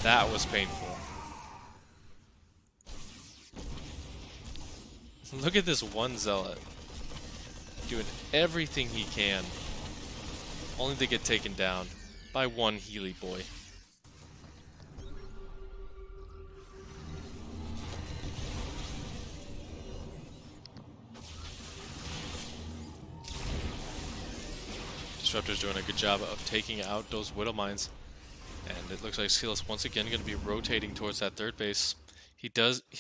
That was painful. Look at this one Zealot doing everything he can, only to get taken down by one Healy boy. Disruptor's doing a good job of taking out those Widow Mines. And it looks like SKillous once again going to be rotating towards that third base. He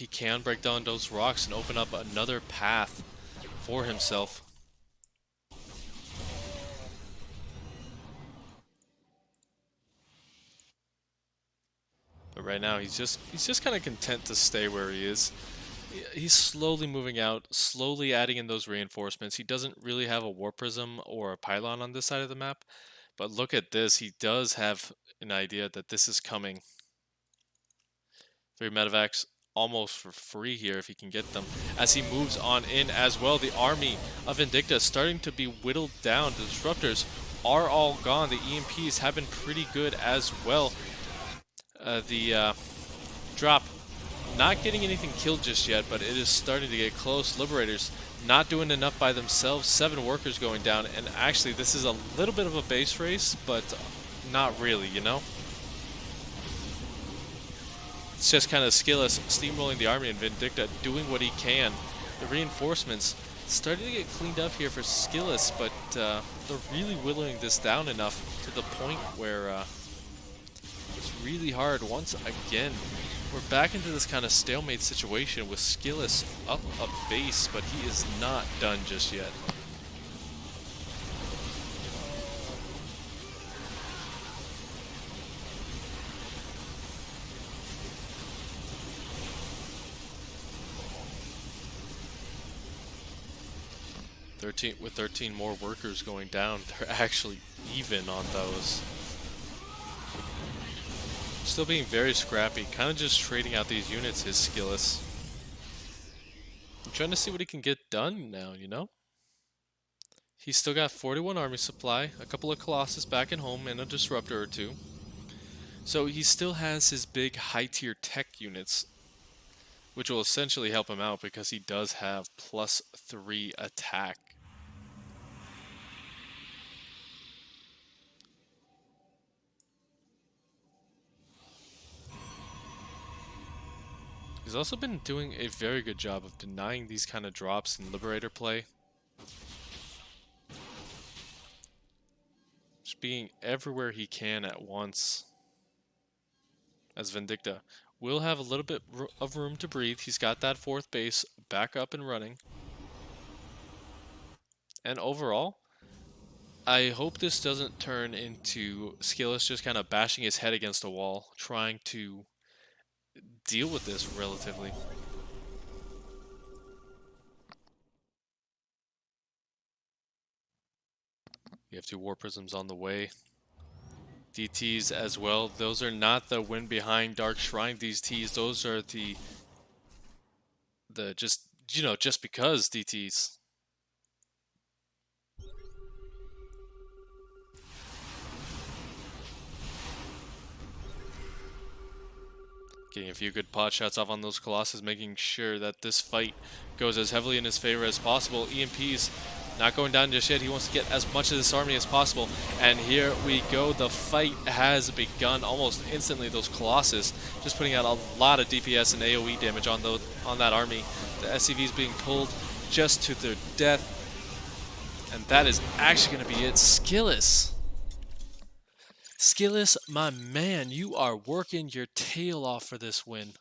can break down those rocks and open up another path for himself. But right now he's just kind of content to stay where he is. He's slowly moving out, slowly adding in those reinforcements. He doesn't really have a War Prism or a Pylon on this side of the map. But look at this, he does have an idea that this is coming. 3 medevacs almost for free here if he can get them. As he moves on in as well, the army of Vindicta starting to be whittled down. The Disruptors are all gone. The EMPs have been pretty good as well. The drop not getting anything killed just yet, but it is starting to get close. Liberators not doing enough by themselves. 7 workers going down, and actually this is a little bit of a base race, but not really, you know? It's just kind of SKillous steamrolling the army and Vindicta doing what he can. The reinforcements starting to get cleaned up here for SKillous, but they're really whittling this down enough to the point where it's really hard. Once again, we're back into this kind of stalemate situation with SKillous up a base, but he is not done just yet. With 13 more workers going down, they're actually even on those. Still being very scrappy, kind of just trading out these units is SKillous. I'm trying to see what he can get done now, you know? He's still got 41 army supply, a couple of Colossus back at home, and a Disruptor or 2. So he still has his big high-tier tech units, which will essentially help him out because he does have +3 attack. He's also been doing a very good job of denying these kind of drops in Liberator play. Just being everywhere he can at once. As Vindicta will have a little bit of room to breathe. He's got that 4th base back up and running. And overall, I hope this doesn't turn into SKillous just kind of bashing his head against a wall, trying to deal with this relatively. You have 2 War Prisms on the way. DTs as well. Those are not the Wind Behind Dark Shrine DTs. Those are the just, you know, just because DTs. Getting a few good pot shots off on those Colossus, making sure that this fight goes as heavily in his favor as possible. EMPs not going down just yet. He wants to get as much of this army as possible. And here we go. The fight has begun almost instantly. Those Colossus just putting out a lot of DPS and AoE damage on that army. The SCVs being pulled just to their death. And that is actually going to be it. SKillous. SKillous, my man, you are working your tail off for this win.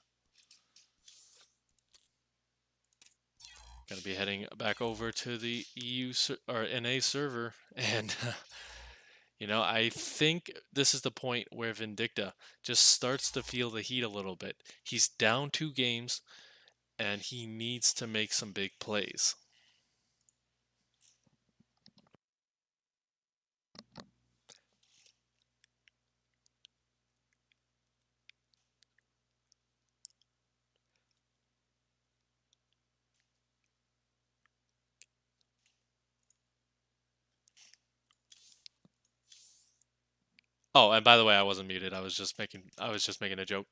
Going to be heading back over to the EU or NA server, and you know, I think this is the point where Vindicta just starts to feel the heat a little bit. He's down 2 games, and he needs to make some big plays. Oh, and by the way, I wasn't muted. I was just making a joke.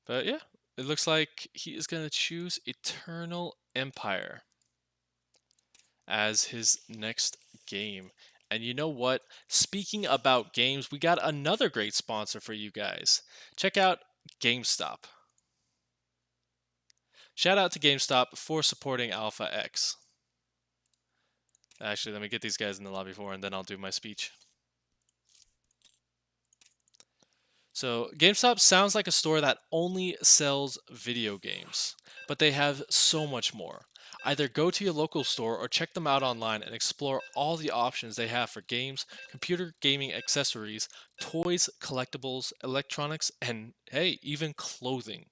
But yeah, it looks like he is going to choose Eternal Empire as his next game. And you know what? Speaking about games, we got another great sponsor for you guys. Check out GameStop. Shout out to GameStop for supporting Alpha X. Actually, let me get these guys in the lobby and then I'll do my speech. So, GameStop sounds like a store that only sells video games, but they have so much more. Either go to your local store or check them out online and explore all the options they have for games, computer gaming accessories, toys, collectibles, electronics, and hey, even clothing.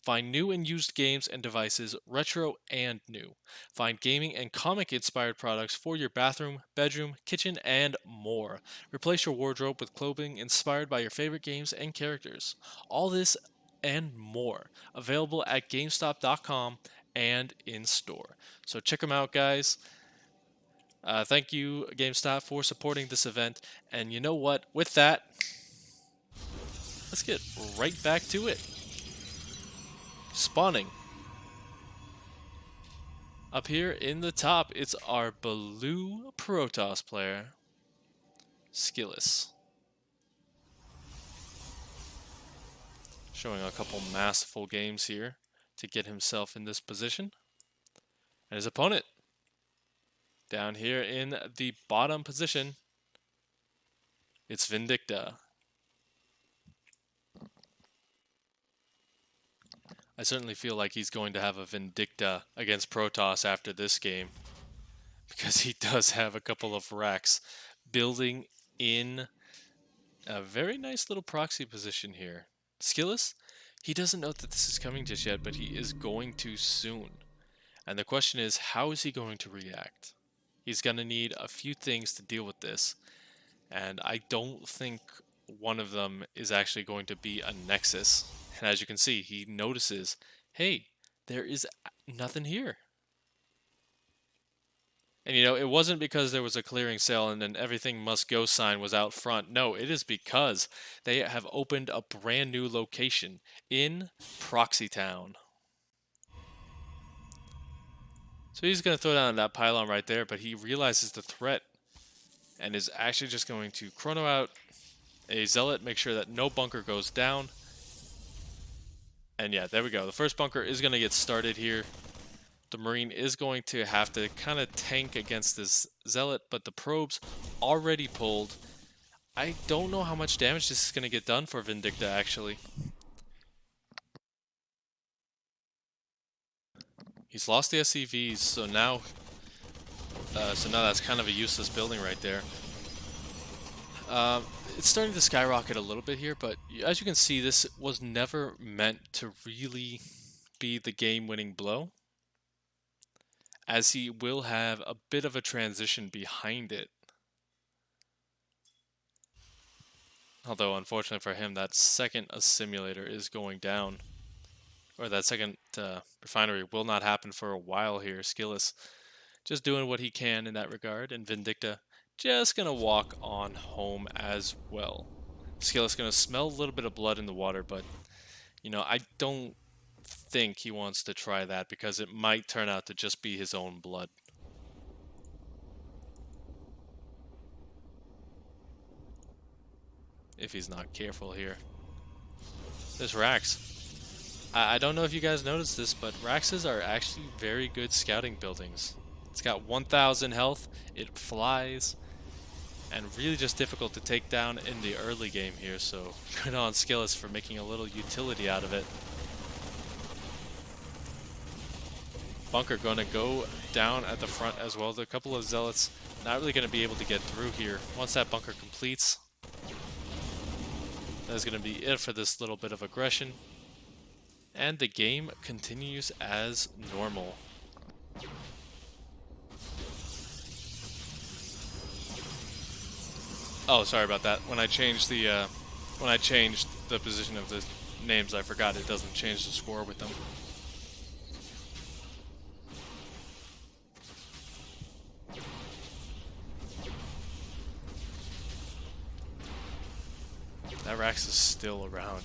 Find new and used games and devices, retro and new. Find gaming and comic inspired products for your bathroom, bedroom, kitchen, and more. Replace your wardrobe with clothing inspired by your favorite games and characters. All this and more available at GameStop.com and in store. So check them out, guys. Thank you, GameStop, for supporting this event. And you know what? With that, let's get right back to it. Spawning. Up here in the top, it's our blue Protoss player, SKillous. Showing a couple masterful games here to get himself in this position. And his opponent, down here in the bottom position, it's Vindicta. I certainly feel like he's going to have a Vindicta against Protoss after this game, because he does have a couple of racks building in a very nice little proxy position here. SKillous, he doesn't know that this is coming just yet, but he is going to soon. And the question is, how is he going to react? He's going to need a few things to deal with this, and I don't think one of them is actually going to be a Nexus. And as you can see, he notices, hey, there is nothing here. And you know, it wasn't because there was a clearing sale and an everything must go sign was out front. No, it is because they have opened a brand new location in Proxy Town. So he's going to throw down that pylon right there, but he realizes the threat and is actually just going to chrono out a zealot, make sure that no bunker goes down. And yeah, there we go. The first bunker is going to get started here. The Marine is going to have to kind of tank against this zealot, but the probes already pulled. I don't know how much damage this is going to get done for Vindicta, actually. He's lost the SCVs, so now that's kind of a useless building right there. It's starting to skyrocket a little bit here, but as you can see, this was never meant to really be the game-winning blow, as he will have a bit of a transition behind it. Although, unfortunately for him, that second assimilator is going down. Or that second refinery will not happen for a while here. SKillous just doing what he can in that regard, and Vindicta just going to walk on home as well. SKillous going to smell a little bit of blood in the water, but, you know, I don't think he wants to try that because it might turn out to just be his own blood. If he's not careful here. This Rax. I don't know if you guys noticed this, but Raxes are actually very good scouting buildings. It's got 1,000 health, it flies, and really just difficult to take down in the early game here, so good on SKillous for making a little utility out of it. Bunker gonna go down at the front as well. A couple of zealots not really gonna be able to get through here. Once that bunker completes, that's gonna be it for this little bit of aggression. And the game continues as normal. Oh, sorry about that. When I changed the position of the names, I forgot it doesn't change the score with them. That Rax is still around.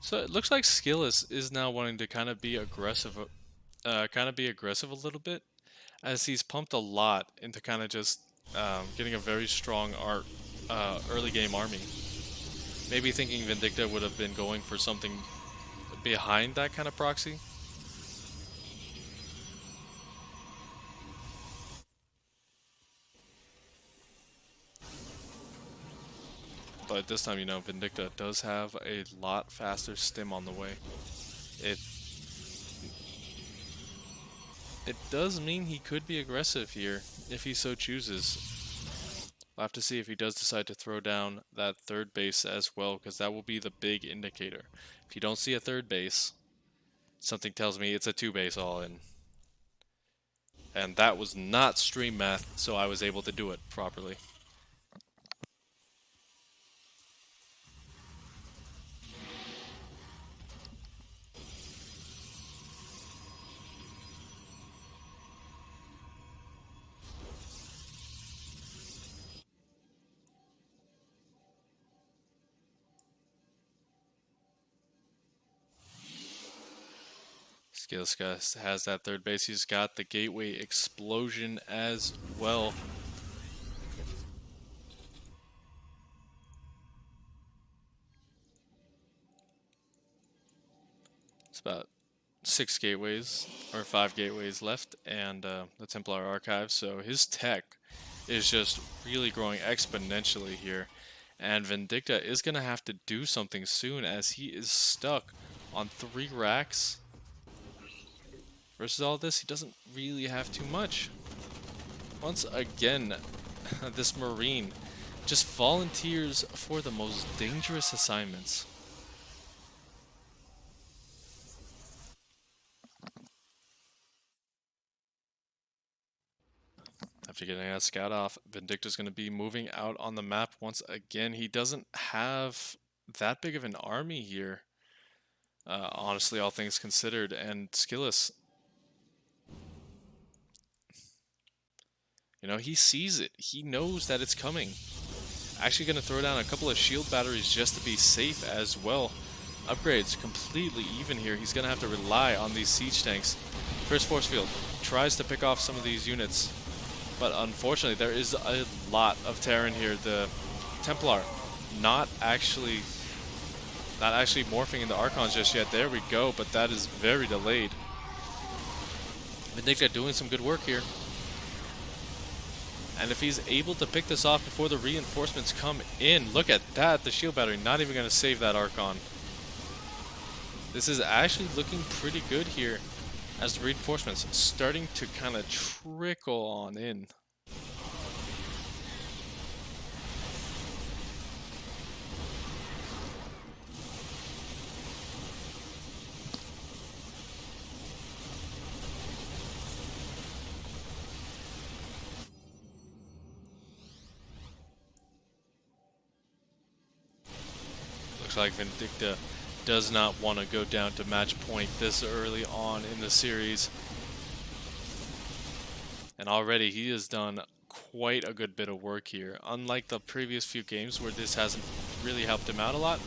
So it looks like SKillous is now wanting to kind of be aggressive, a little bit, as he's pumped a lot into kind of just getting a very strong early game army. Maybe thinking Vindicta would have been going for something behind that kind of proxy. But this time, you know, Vindicta does have a lot faster stim on the way. It does mean he could be aggressive here, if he so chooses. We'll have to see if he does decide to throw down that third base as well, because that will be the big indicator. If you don't see a third base, something tells me it's a 2-base all-in. And that was not stream math, so I was able to do it properly. SKillous has that third base. He's got the gateway explosion as well. It's about 6 gateways, or 5 gateways left, and the Templar Archive. So his tech is just really growing exponentially here. And Vindicta is going to have to do something soon, as he is stuck on 3 racks. Versus all this, he doesn't really have too much. Once again, this Marine just volunteers for the most dangerous assignments. After getting that scout off, Vindicta's going to be moving out on the map once again. He doesn't have that big of an army here, honestly, all things considered, and SKillous, you know, he sees it. He knows that it's coming. Actually going to throw down a couple of shield batteries just to be safe as well. Upgrades completely even here. He's going to have to rely on these siege tanks. First force field tries to pick off some of these units, but unfortunately there is a lot of Terran here. The Templar not actually morphing into Archons just yet. There we go, but that is very delayed. Vindicta doing some good work here. And if he's able to pick this off before the reinforcements come in, look at that, the shield battery not even going to save that Archon. This is actually looking pretty good here, as the reinforcements starting to kind of trickle on in. Looks like Vindicta does not want to go down to match point this early on in the series. And already he has done quite a good bit of work here. Unlike the previous few games where this hasn't really helped him out a lot.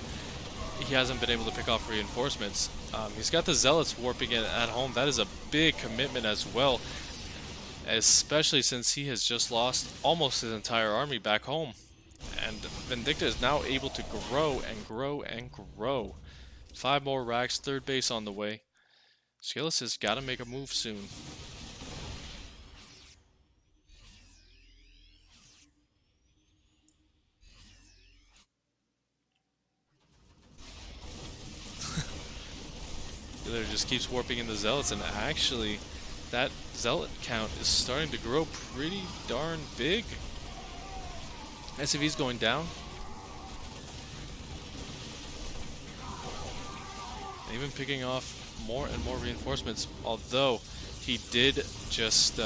He hasn't been able to pick off reinforcements. He's got the Zealots warping it at home. That is a big commitment as well, especially since he has just lost almost his entire army back home. And Vindicta is now able to grow and grow and grow. 5 more racks, third base on the way. SKillous has got to make a move soon. He literally just keeps warping in the Zealots, and actually, that Zealot count is starting to grow pretty darn big. SCV's going down. And even picking off more and more reinforcements, although he did just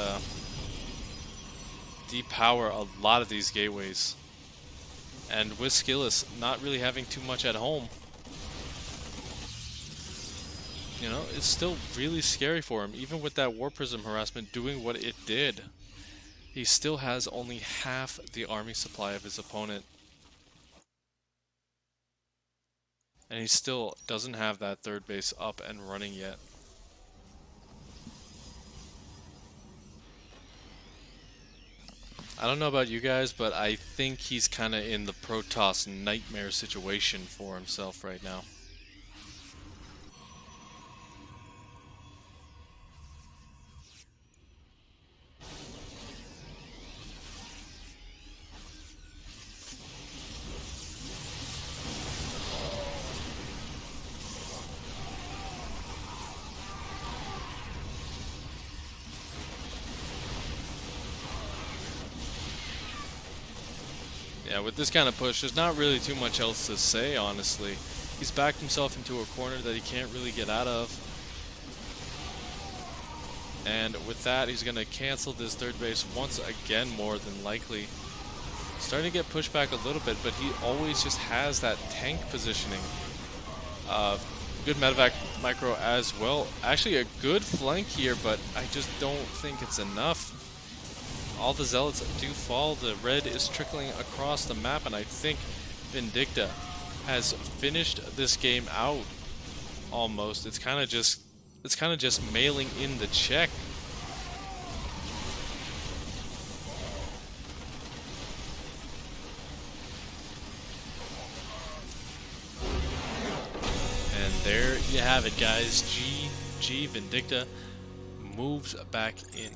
depower a lot of these gateways. And with SKillous not really having too much at home, you know, it's still really scary for him. Even with that War Prism harassment doing what it did, he still has only half the army supply of his opponent. And he still doesn't have that third base up and running yet. I don't know about you guys, but I think he's kind of in the Protoss nightmare situation for himself right now. Yeah, with this kind of push, there's not really too much else to say, honestly. He's backed himself into a corner that he can't really get out of. And with that, he's going to cancel this third base once again, more than likely. Starting to get pushed back a little bit, but he always just has that tank positioning. Good medevac micro as well. Actually, a good flank here, but I just don't think it's enough. All the Zealots do fall. The red is trickling across the map, and I think Vindicta has finished this game out almost. It's kind of just mailing in the check. And there you have it, guys. GG. Vindicta moves back in.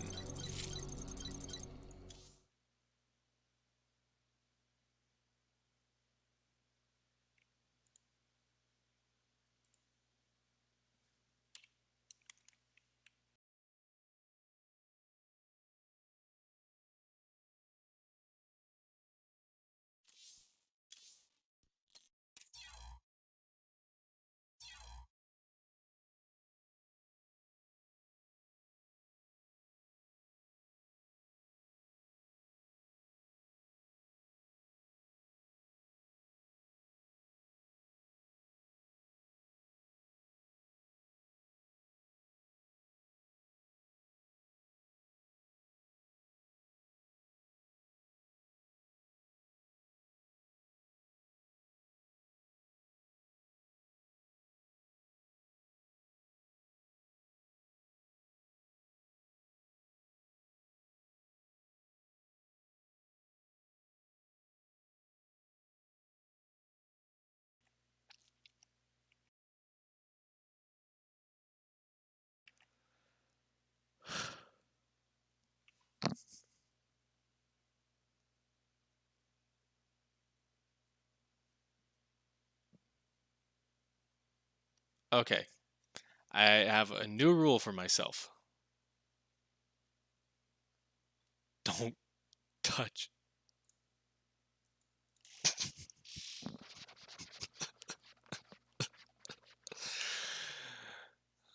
Okay, I have a new rule for myself. Don't touch.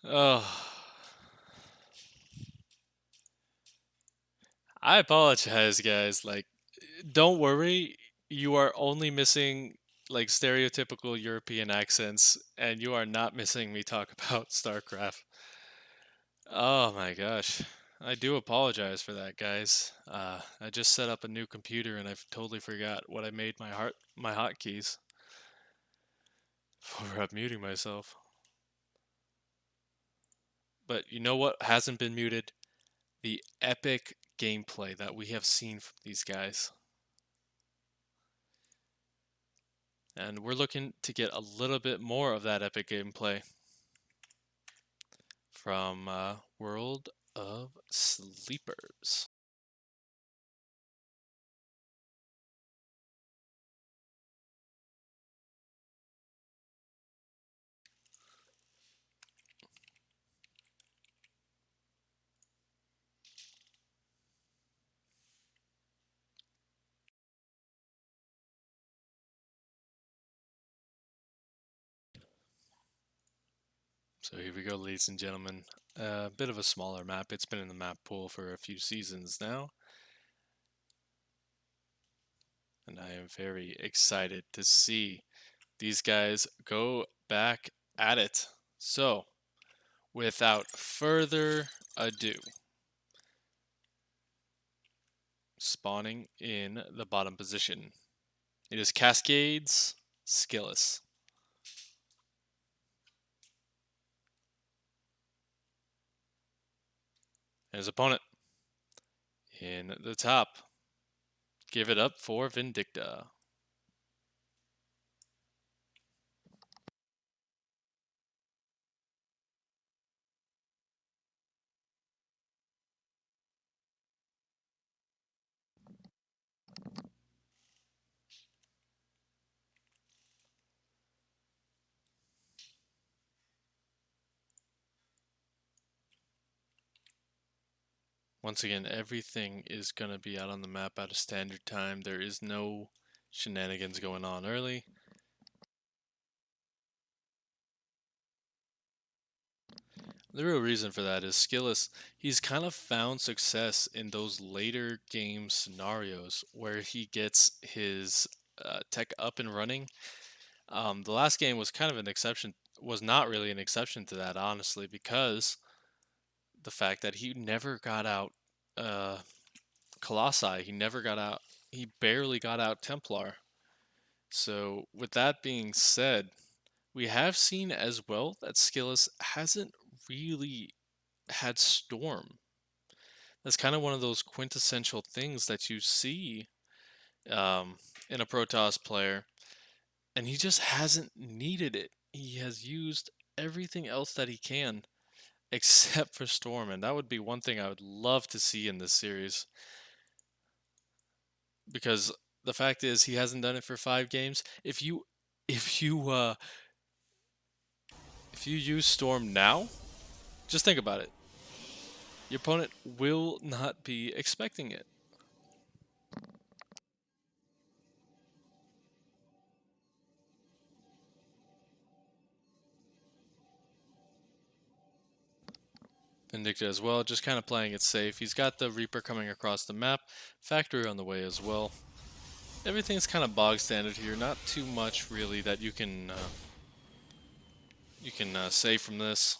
Oh, I apologize, guys. Like, don't worry. You are only missing like stereotypical European accents, and you are not missing me talk about StarCraft. Oh my gosh. I do apologize for that, guys. I just set up a new computer and I've totally forgot what I made my hotkeys. for muting myself. But you know what hasn't been muted? The epic gameplay that we have seen from these guys. And we're looking to get a little bit more of that epic gameplay from World of Sleepers. So here we go, ladies and gentlemen. A bit of a smaller map. It's been in the map pool for a few seasons now. And I am very excited to see these guys go back at it. So, without further ado, spawning in the bottom position, it is Cascades, SKillous. And his opponent in the top. Give it up for Vindicta. Once again, everything is going to be out on the map at a standard time. There is no shenanigans going on early. The real reason for that is SKillous, he's kind of found success in those later game scenarios where he gets his tech up and running. The last game was kind of an exception, was not really an exception to that, honestly, because the fact that he never got out Colossi, he never got out, he barely got out Templar. So, with that being said, we have seen as well that SKillous hasn't really had Storm. That's kind of one of those quintessential things that you see in a Protoss player, and he just hasn't needed it. He has used everything else that he can except for Storm, and that would be one thing I would love to see in this series. Because the fact is, he hasn't done it for 5 games. If you use Storm now, just think about it. Your opponent will not be expecting it. Vindicta as well, just kind of playing it safe. He's got the Reaper coming across the map, Factory on the way as well. Everything's kind of bog standard here, not too much really that you can say from this.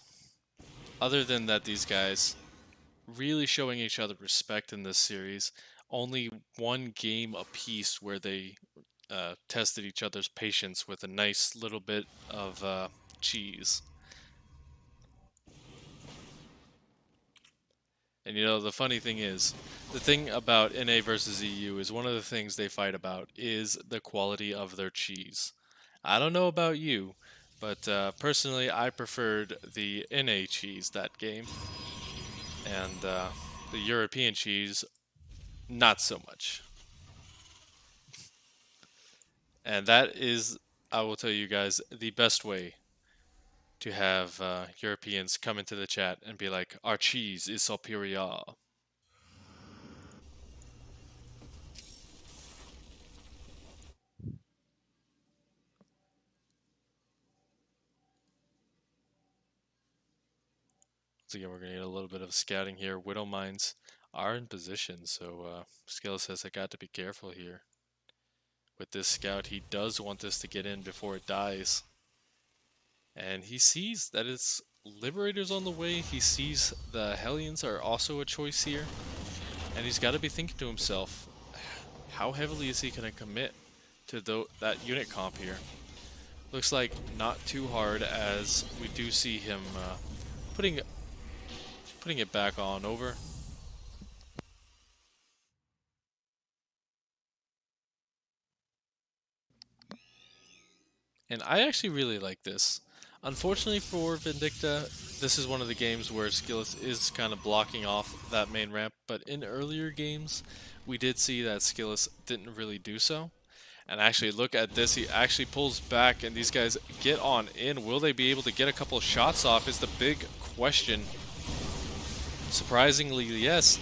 Other than that, these guys really showing each other respect in this series. Only one game apiece where they tested each other's patience with a nice little bit of cheese. And you know, the funny thing is, the thing about NA versus EU is one of the things they fight about is the quality of their cheese. I don't know about you, but personally, I preferred the NA cheese that game. And the European cheese, not so much. And that is, I will tell you guys, the best way to have Europeans come into the chat and be like, our cheese is superior. So again, we're going to get a little bit of scouting here. Widow mines are in position, so Skill says I got to be careful here. With this scout, he does want this to get in before it dies. And he sees that it's Liberators on the way. He sees the Hellions are also a choice here. And he's got to be thinking to himself, how heavily is he going to commit to that unit comp here? Looks like not too hard, as we do see him putting putting it back on over. And I actually really like this. Unfortunately for Vindicta, this is one of the games where SKillous is kind of blocking off that main ramp, but in earlier games, we did see that SKillous didn't really do so. And actually, look at this, he actually pulls back, and these guys get on in. Will they be able to get a couple of shots off is the big question. Surprisingly, yes.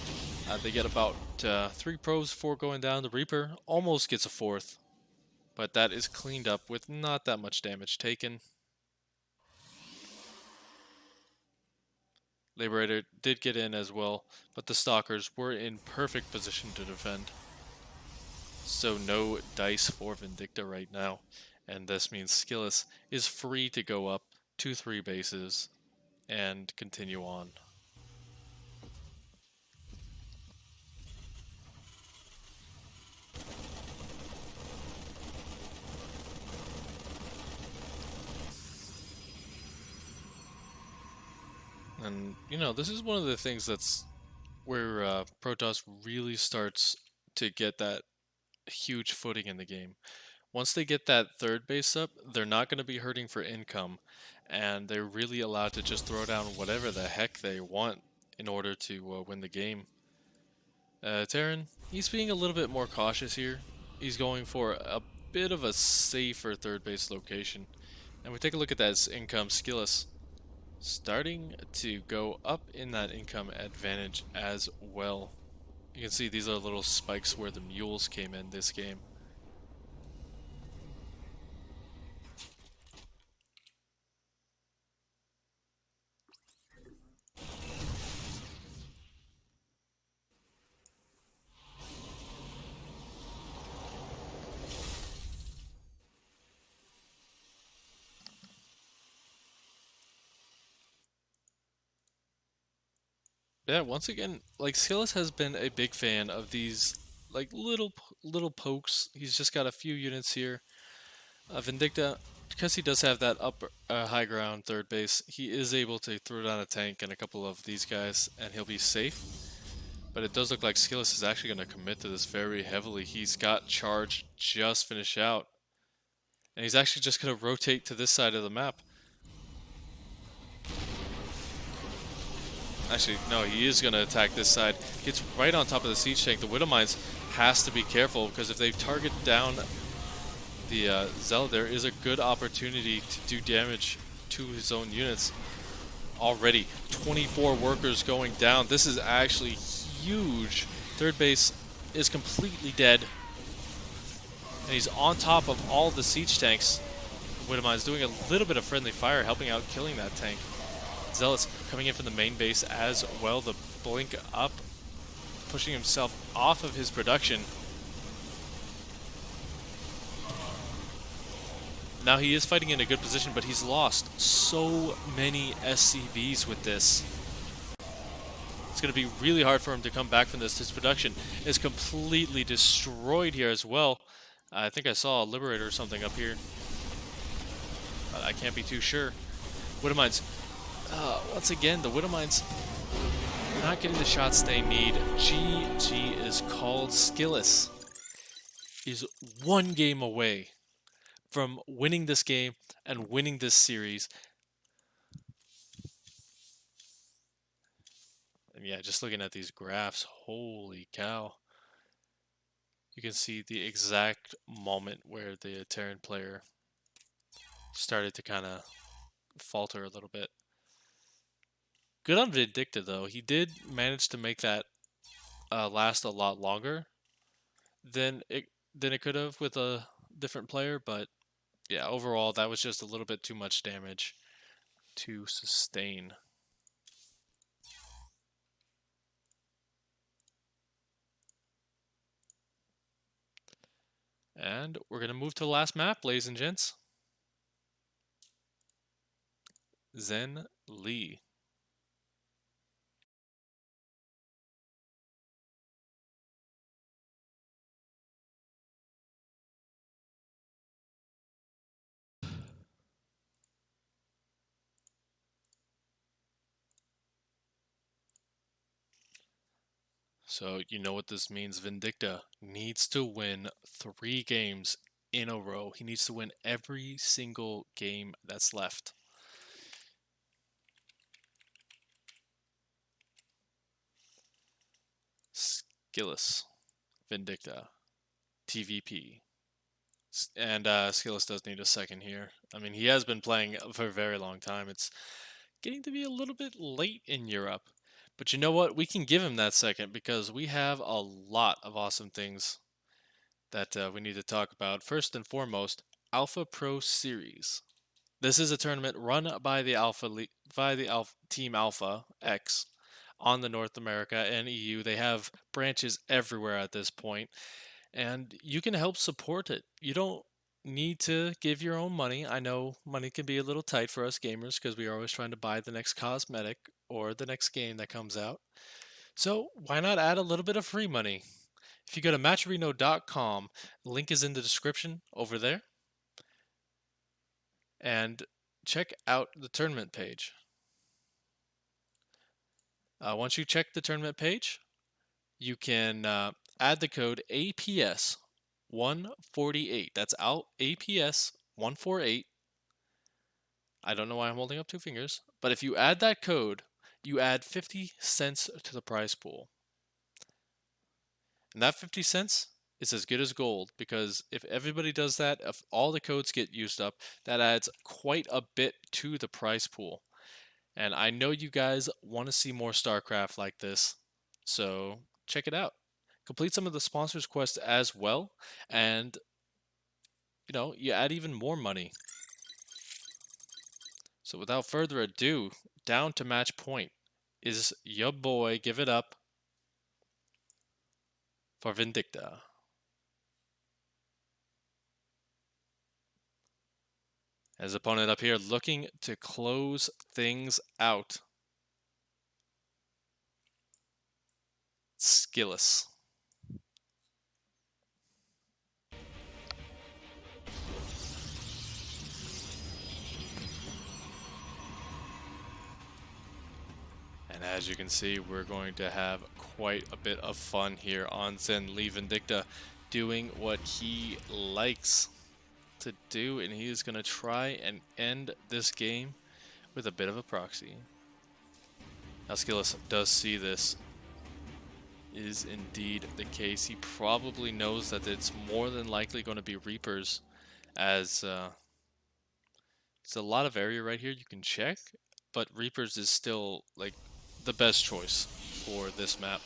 They get about 3 probes before going down. The Reaper almost gets a fourth, but that is cleaned up with not that much damage taken. Liberator did get in as well, but the Stalkers were in perfect position to defend. So no dice for Vindicta right now, and this means SKillous is free to go up 2-3 bases and continue on. And, you know, this is one of the things that's where Protoss really starts to get that huge footing in the game. Once they get that third base up, they're not going to be hurting for income, and they're really allowed to just throw down whatever the heck they want in order to win the game. Terran, he's being a little bit more cautious here. He's going for a bit of a safer third base location. And we take a look at that income. SKillous starting to go up in that income advantage as well. You can see these are little spikes where the mules came in this game. Yeah, once again, like SKillous has been a big fan of these like little pokes. He's just got a few units here. Vindicta, because he does have that upper high ground third base, he is able to throw down a tank and a couple of these guys, and he'll be safe. But it does look like SKillous is actually going to commit to this very heavily. He's got charge just finished out, and he's actually just going to rotate to this side of the map. Actually, no, he is going to attack this side. Gets right on top of the siege tank. The Widowmines has to be careful, because if they target down the Zealot, there is a good opportunity to do damage to his own units. Already 24 workers going down. This is actually huge. Third base is completely dead, and he's on top of all the siege tanks. Widowmine's doing a little bit of friendly fire, helping out killing that tank. Zealot's coming in from the main base as well. The blink up, pushing himself off of his production. Now he is fighting in a good position, but he's lost so many SCVs with this. It's going to be really hard for him to come back from this. His production is completely destroyed here as well. I think I saw a Liberator or something up here, but I can't be too sure. Widowmines, once again, the Widowmines not getting the shots they need. GG is called. SKillous is one game away from winning this game and winning this series. And yeah, just looking at these graphs, holy cow. You can see the exact moment where the Terran player started to kind of falter a little bit. Good on Vindicta, though. He did manage to make that last a lot longer than it could have with a different player, but yeah, overall that was just a little bit too much damage to sustain. And we're going to move to the last map, ladies and gents. Zen Lee. So you know what this means. Vindicta needs to win 3 games in a row. He needs to win every single game that's left. SKillous, Vindicta, TVP. And SKillous does need a second here. I mean, he has been playing for a very long time. It's getting to be a little bit late in Europe. But you know what? We can give him that second because we have a lot of awesome things that we need to talk about. First and foremost, Alpha Pro Series. This is a tournament run by the Team Alpha X on the North America and EU. They have branches everywhere at this point, and you can help support it. You don't need to give your own money. I know money can be a little tight for us gamers because we are always trying to buy the next cosmetic or the next game that comes out. So why not add a little bit of free money? If you go to matcherino.com, link is in the description over there, and check out the tournament page. Once you check the tournament page, you can add the code APS 148. That's out APS 148. I don't know why I'm holding up 2 fingers, but if you add that code, you add 50 cents to the prize pool. And that 50 cents is as good as gold because if everybody does that, if all the codes get used up, that adds quite a bit to the prize pool. And I know you guys want to see more StarCraft like this, so check it out. Complete some of the sponsors quests as well, and you add even more money. So without further ado, down to match point is your boy. Give it up for Vindicta. His opponent up here looking to close things out. SKillous. And as you can see, we're going to have quite a bit of fun here on Zen Lee Vindicta doing what he likes to do, and he is going to try and end this game with a bit of a proxy. Now SKillous does see this is indeed the case. He probably knows that it's more than likely going to be Reapers, as it's a lot of area right here you can check, but Reapers is still like the best choice for this map.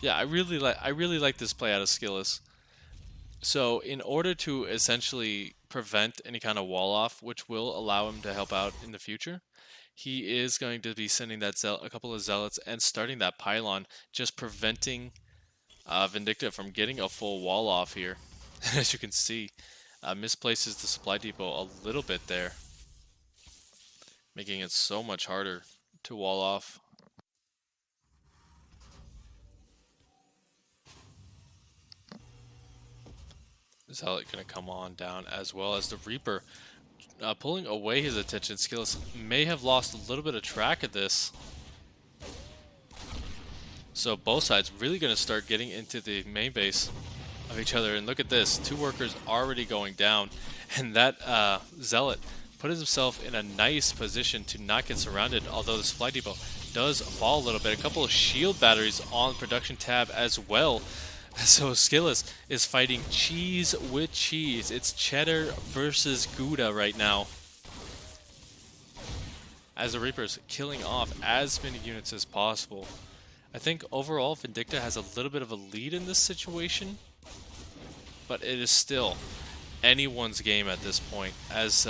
Yeah, I really like this play out of SKillous. So in order to essentially prevent any kind of wall off, which will allow him to help out in the future, he is going to be sending that a couple of zealots and starting that pylon, just preventing Vindicta from getting a full wall off here. As you can see, misplaces the supply depot a little bit there, making it so much harder to wall off. Zealot gonna come on down, as well as the Reaper pulling away his attention. SKillous may have lost a little bit of track of this. So both sides really going to start getting into the main base of each other. And look at this, 2 workers already going down. And that Zealot put himself in a nice position to not get surrounded, although the supply depot does fall a little bit. A couple of shield batteries on production tab as well. So SKillous is fighting cheese with cheese. It's cheddar versus Gouda right now, as the Reaper's killing off as many units as possible. I think overall Vindicta has a little bit of a lead in this situation, but it is still anyone's game at this point, as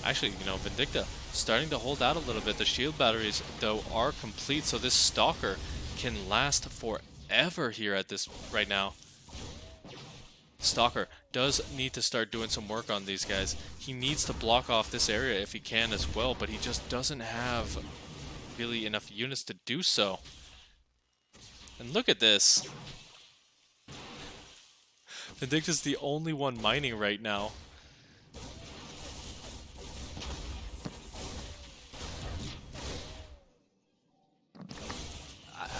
actually, Vindicta starting to hold out a little bit. The shield batteries, though, are complete, so this Stalker can last forever here at this right now. Stalker does need to start doing some work on these guys. He needs to block off this area if he can as well, but he just doesn't have really enough units to do so. And look at this. Vindicta's the only one mining right now.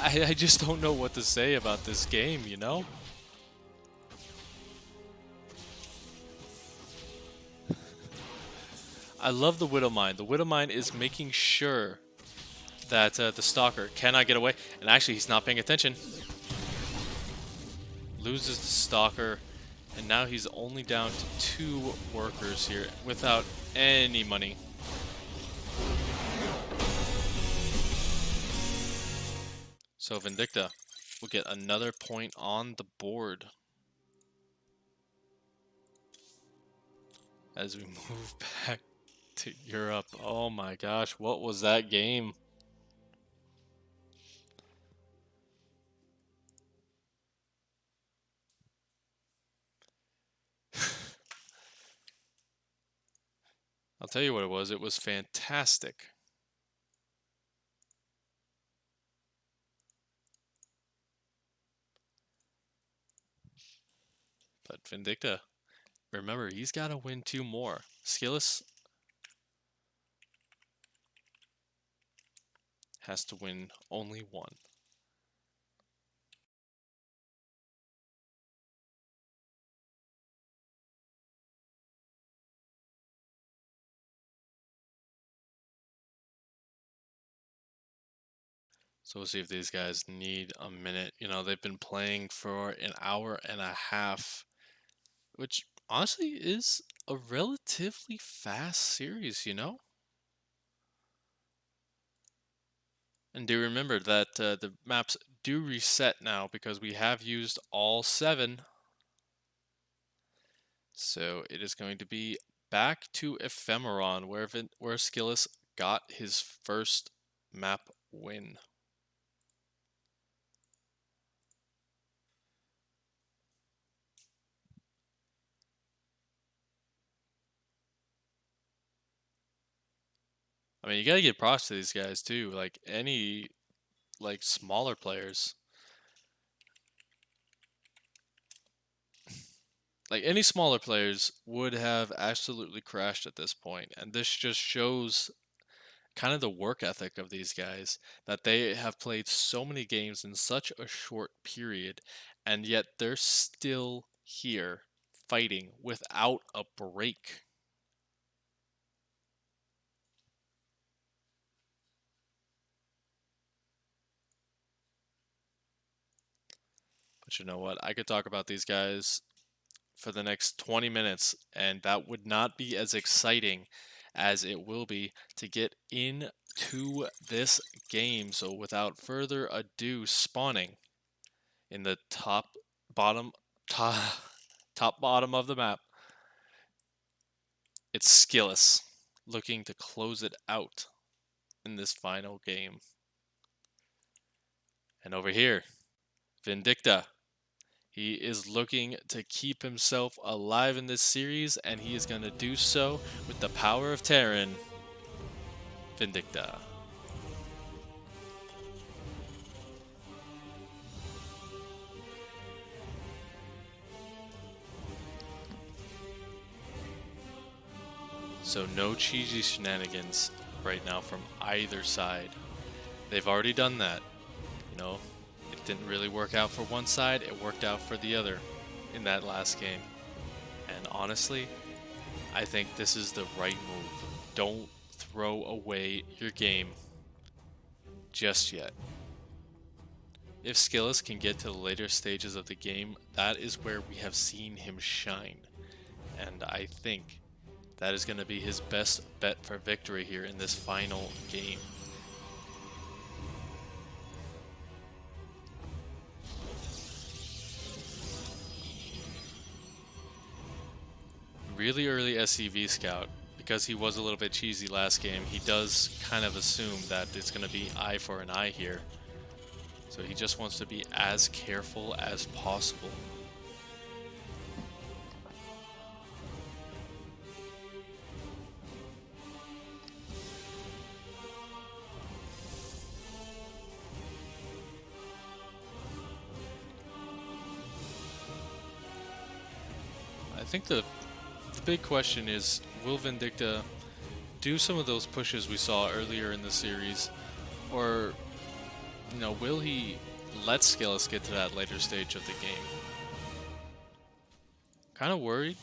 I just don't know what to say about this game, you know? I love the Widow Mine. The Widow Mine is making sure that the Stalker cannot get away. And actually, he's not paying attention. Loses the Stalker. And now he's only down to 2 workers here without any money. So Vindicta will get another point on the board. As we move back to Europe. Oh my gosh, what was that game? I'll tell you what it was. It was fantastic. But Vindicta, remember, he's got to win 2 more. SKillous has to win only 1. So we'll see if these guys need a minute. You know, they've been playing for an hour and a half, which honestly is a relatively fast series, you know? And do remember that the maps do reset now because we have used all 7. So it is going to be back to Ephemeron, where SKillous got his first map win. I mean, you gotta give props to these guys too. Like any smaller players, would have absolutely crashed at this point, and this just shows kind of the work ethic of these guys, that they have played so many games in such a short period, and yet they're still here fighting without a break. But you know what? I could talk about these guys for the next 20 minutes, and that would not be as exciting as it will be to get into this game. So without further ado, spawning in the bottom, top, top bottom of the map, it's SKillous looking to close it out in this final game. And over here, Vindicta. He is looking to keep himself alive in this series, and he is going to do so with the power of Terran, Vindicta. So no cheesy shenanigans right now from either side. They've already done that. You know, it didn't really work out for one side, it worked out for the other in that last game. And honestly, I think this is the right move. Don't throw away your game just yet. If SKillous can get to the later stages of the game, that is where we have seen him shine. And I think that is going to be his best bet for victory here in this final game. Really early SCV scout, because he was a little bit cheesy last game, he does kind of assume that it's going to be eye for an eye here. So he just wants to be as careful as possible. think the big question is, will Vindicta do some of those pushes we saw earlier in the series, or will he let SKillous get to that later stage of the game? Kind of worried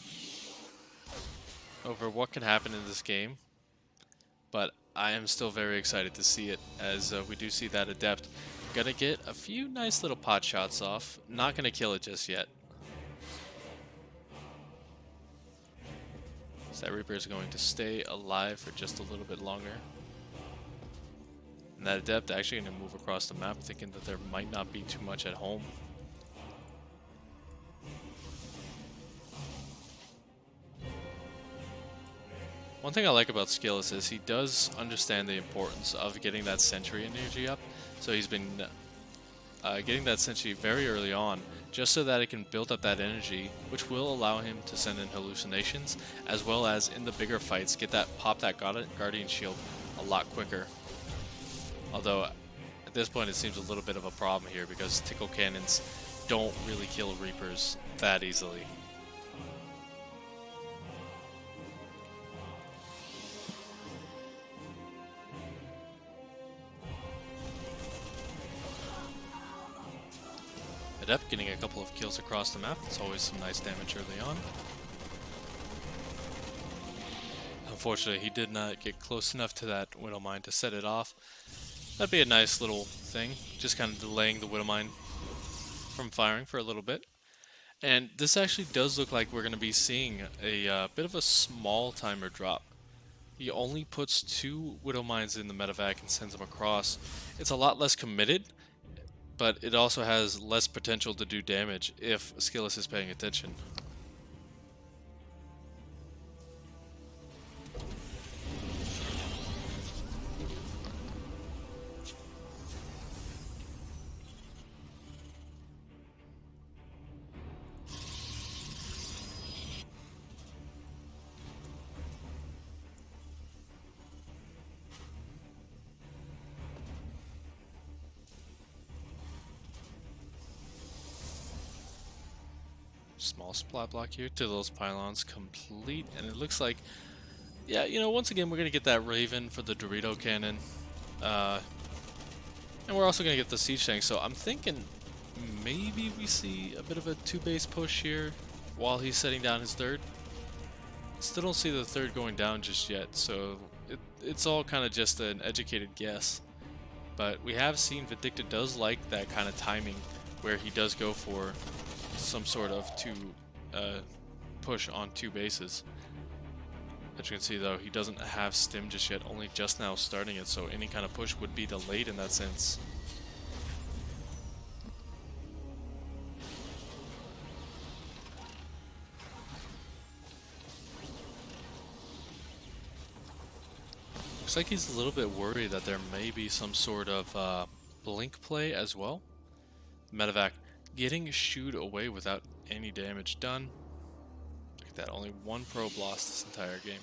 over what can happen in this game, but I am still very excited to see it, as we do see that Adept gonna get a few nice little pot shots off. Not gonna kill it just yet. So that Reaper is going to stay alive for just a little bit longer. And that Adept actually going to move across the map, thinking that there might not be too much at home. One thing I like about SKillous is he does understand the importance of getting that sentry energy up. So he's been getting that sentry very early on, just so that it can build up that energy, which will allow him to send in hallucinations, as well as in the bigger fights pop that Guardian Shield a lot quicker. Although at this point it seems a little bit of a problem here, because tickle cannons don't really kill Reapers that easily. Adept getting a couple of kills across the map. It's always some nice damage early on. Unfortunately, he did not get close enough to that Widowmine to set it off. That'd be a nice little thing, just kind of delaying the Widowmine from firing for a little bit. And this actually does look like we're going to be seeing a bit of a small timer drop. He only puts 2 Widowmines in the medevac and sends them across. It's a lot less committed, but it also has less potential to do damage if SKillous is paying attention. Small splat block here to those pylons complete, and it looks like, yeah, once again we're gonna get that Raven for the Dorito cannon, and we're also gonna get the siege tank. So I'm thinking maybe we see a bit of a 2-base push here while he's setting down his third. Still don't see the third going down just yet, so it's all kind of just an educated guess. But we have seen Vindicta does like that kind of timing, where he does go for some sort of push on 2 bases. As you can see though, he doesn't have stim just yet, only just now starting it, so any kind of push would be delayed in that sense. Looks like he's a little bit worried that there may be some sort of blink play as well. Medevac getting shooed away without any damage done. Look at that, only 1 probe lost this entire game.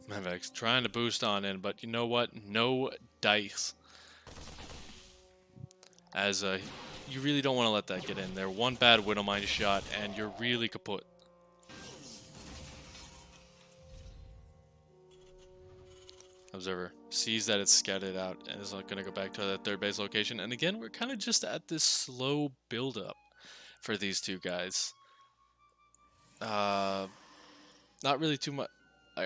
Mavac's trying to boost on in, but you know what? No dice. As you really don't want to let that get in there. 1 bad Widowmine shot and you're really kaput. Observer sees that it's scouted out and is going to go back to that 3rd base location. And again, we're kind of just at this slow build-up for these 2 guys. Not really too much.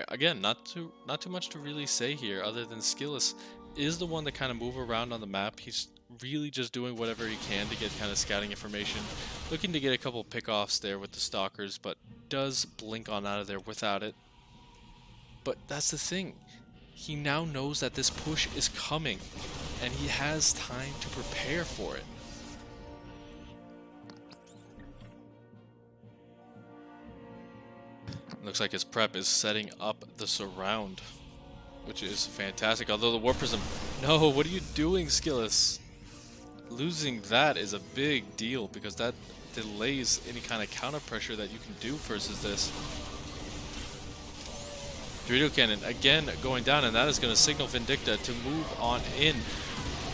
Again, not too much to really say here, other than SKillous is the one that kind of move around on the map. He's really just doing whatever he can to get kind of scouting information, looking to get a couple pickoffs there with the stalkers, but does blink on out of there without it. But that's the thing, he now knows that this push is coming and he has time to prepare for it. Looks like his prep is setting up the surround, which is fantastic. Although the Warp Prism, no, what are you doing, SKillous? Losing that is a big deal, because that delays any kind of counter pressure that you can do versus this. Dorito Cannon again going down, and that is going to signal Vindicta to move on in.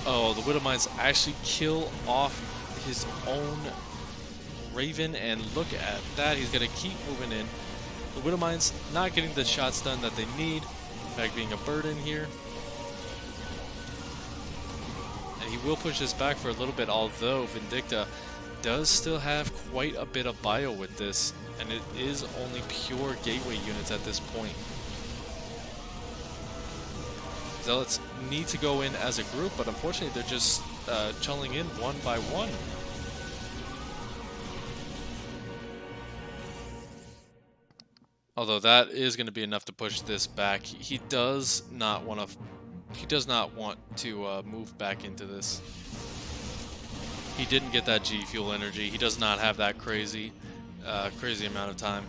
Oh, the Widowmines actually kill off his own Raven, and look at that. He's going to keep moving in. The Widowmines not getting the shots done that they need. In fact, being a burden here. And he will push this back for a little bit, although Vindicta does still have quite a bit of bio with this, and it is only pure gateway units at this point. Zealots need to go in as a group, but unfortunately they're just chulling in one by one. Although that is going to be enough to push this back. He does not want to move back into this. He didn't get that G Fuel energy. He does not have that crazy amount of time.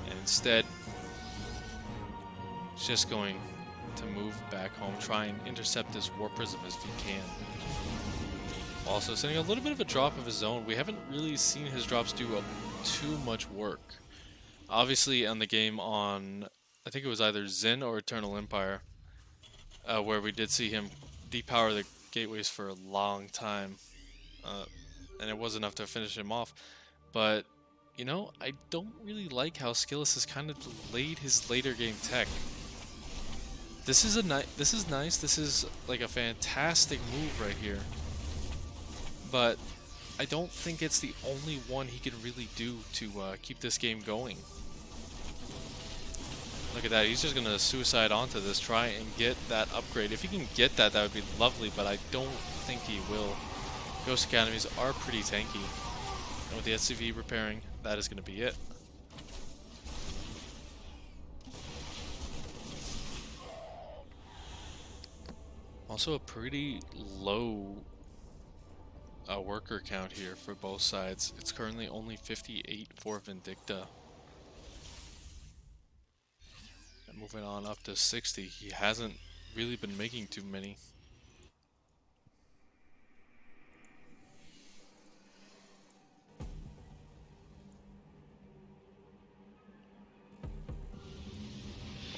And instead, he's just going to move back home, try and intercept this War Prism as he can. Also sending a little bit of a drop of his own. We haven't really seen his drops do too much work. Obviously on the game on, I think it was either Zen or Eternal Empire, where we did see him depower the gateways for a long time, and it was enough to finish him off. But you know, I don't really like how SKillous has kind of delayed his later game tech. This is nice. This is like a fantastic move right here. But I don't think it's the only one he can really do to keep this game going. Look at that. He's just going to suicide onto this, try and get that upgrade. If he can get that, that would be lovely, but I don't think he will. Ghost Academies are pretty tanky. And with the SCV repairing, that is going to be it. Also a pretty low worker count here for both sides. It's currently only 58 for Vindicta. And moving on up to 60. He hasn't really been making too many.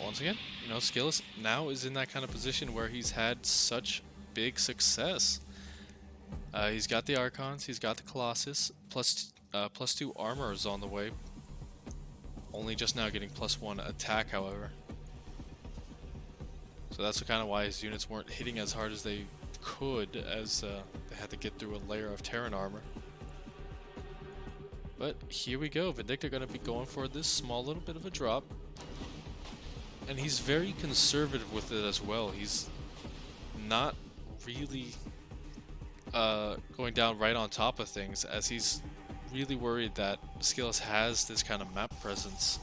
Once again, you know, SKillous now is in that kind of position where he's had such big success. He's got the Archons, he's got the Colossus, plus 2 armor is on the way. Only just now getting +1 attack, however. So that's kind of why his units weren't hitting as hard as they could, as they had to get through a layer of Terran armor. But here we go, Vindicta going to be going for this small little bit of a drop. And he's very conservative with it as well. He's not really going down right on top of things, as he's really worried that SKillous has this kind of map presence.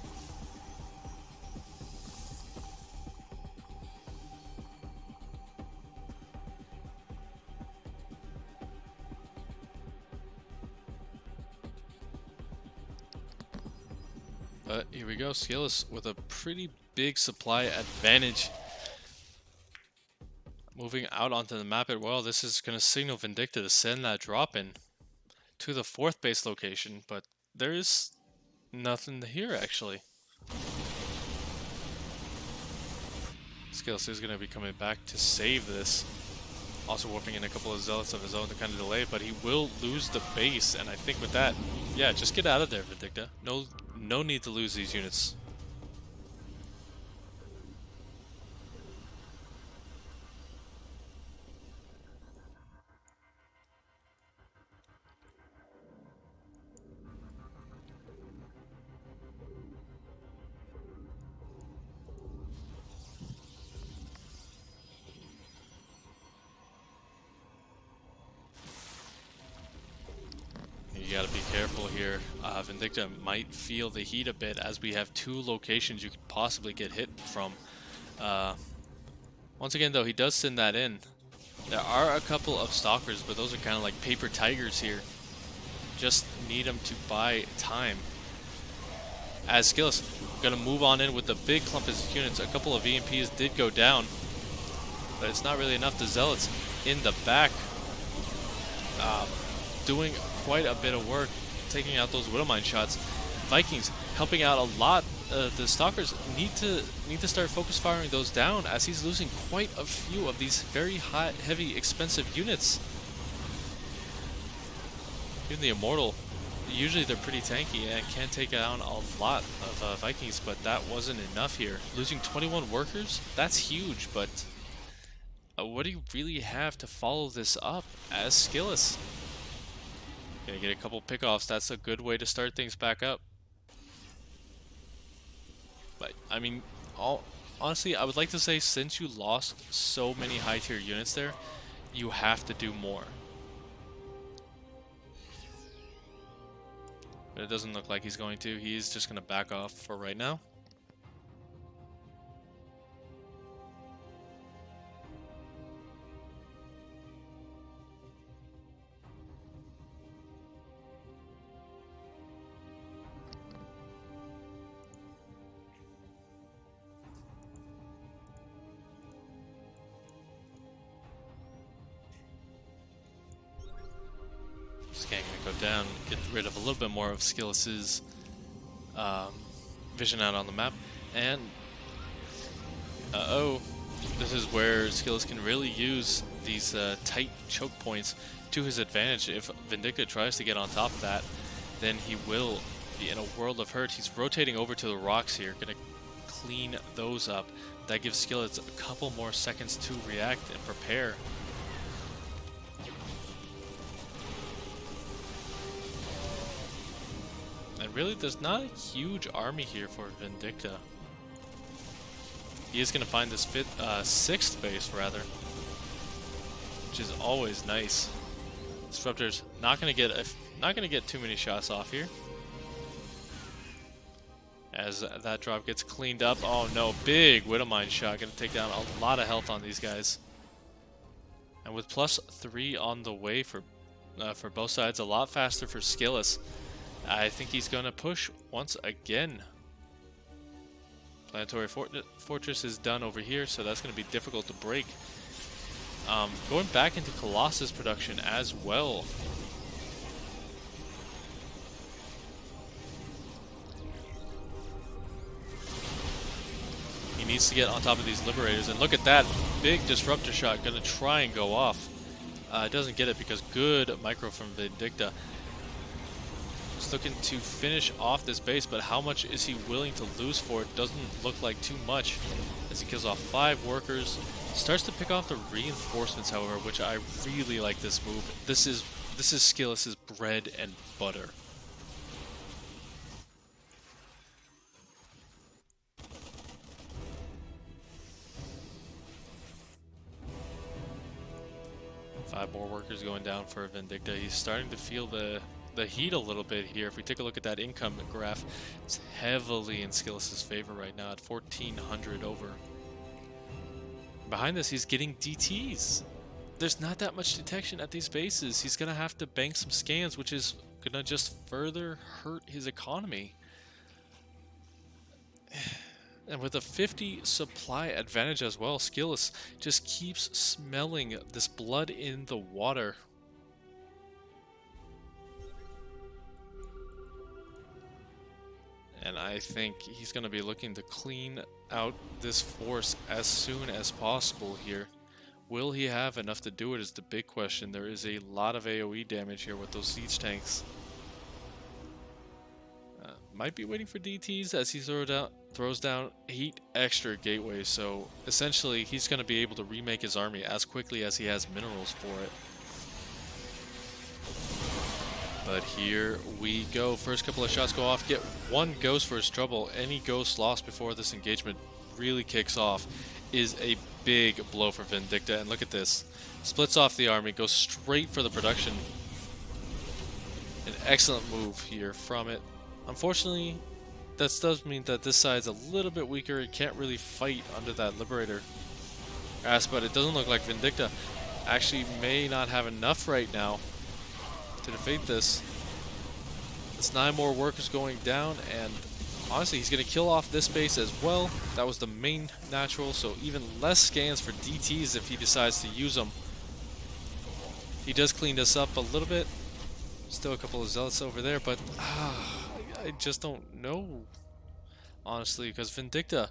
But here we go, SKillous with a pretty big supply advantage. Moving out onto the map as well, this is going to signal Vindicta to send that drop in to the 4th base location, but there's nothing here actually. SKillous is going to be coming back to save this. Also warping in a couple of zealots of his own to kind of delay, but he will lose the base, and I think with that, yeah, just get out of there, Vindicta. No need to lose these units. You gotta be careful here. Vindicta might feel the heat a bit, as we have 2 locations you could possibly get hit from. Once again though, he does send that in. There are a couple of stalkers, but those are kind of like paper tigers here. Just need them to buy time. As SKillous gonna move on in with the big clump of his units. A couple of EMPs did go down, but it's not really enough. The zealots in the back doing quite a bit of work, taking out those Widowmine shots. Vikings helping out a lot. The Stalkers need to start focus firing those down, as he's losing quite a few of these very high, heavy, expensive units. Even the Immortal, usually they're pretty tanky and can take down a lot of Vikings, but that wasn't enough here. Losing 21 workers, that's huge, but what do you really have to follow this up as SKillous? Gonna get a couple pickoffs, that's a good way to start things back up. But, I mean, honestly, I would like to say, since you lost so many high tier units there, you have to do more. But it doesn't look like he's going to. He's just going to back off for right now. Scan gonna go down, get rid of a little bit more of SKillous's vision out on the map, and this is where SKillous can really use these tight choke points to his advantage. If Vindicta tries to get on top of that, then he will be in a world of hurt. He's rotating over to the rocks here, gonna clean those up. That gives SKillous a couple more seconds to react and prepare. And really, there's not a huge army here for Vindicta. He is going to find this sixth base, rather, which is always nice. Disruptor's not going to get too many shots off here. As that drop gets cleaned up. Oh no, big Widowmine shot, going to take down a lot of health on these guys. And with +3 on the way for both sides, a lot faster for SKillous. I think he's going to push once again. Planetary Fortress is done over here, so that's going to be difficult to break. Going back into Colossus production as well. He needs to get on top of these Liberators, and look at that big Disruptor shot, going to try and go off. Doesn't get it because good micro from Vindicta. Looking to finish off this base, but how much is he willing to lose for it? Doesn't look like too much, as he kills off 5 workers. Starts to pick off the reinforcements, however, which I really like this move. This is SKillous's bread and butter. Five more workers going down for Vindicta. He's starting to feel the heat a little bit here. If we take a look at that income graph, it's heavily in SKillous's favor right now at 1,400 over. Behind this, he's getting DTs. There's not that much detection at these bases. He's going to have to bank some scans, which is going to just further hurt his economy. And with a 50 supply advantage as well, SKillous just keeps smelling this blood in the water. And I think he's going to be looking to clean out this force as soon as possible here. Will he have enough to do it is the big question. There is a lot of AoE damage here with those siege tanks. Might be waiting for DTs as he throws down 8 extra gateways. So essentially he's going to be able to remake his army as quickly as he has minerals for it. But here we go. First couple of shots go off. Get 1 ghost for his trouble. Any ghost lost before this engagement really kicks off is a big blow for Vindicta. And look at this. Splits off the army, goes straight for the production. An excellent move here from it. Unfortunately, that does mean that this side's a little bit weaker. It can't really fight under that Liberator. But it doesn't look like Vindicta actually may not have enough right now to defeat this. It's 9 more workers going down, and honestly, he's going to kill off this base as well. That was the main natural, so even less scans for DTs if he decides to use them. He does clean this up a little bit. Still a couple of zealots over there, but I just don't know, honestly, because Vindicta,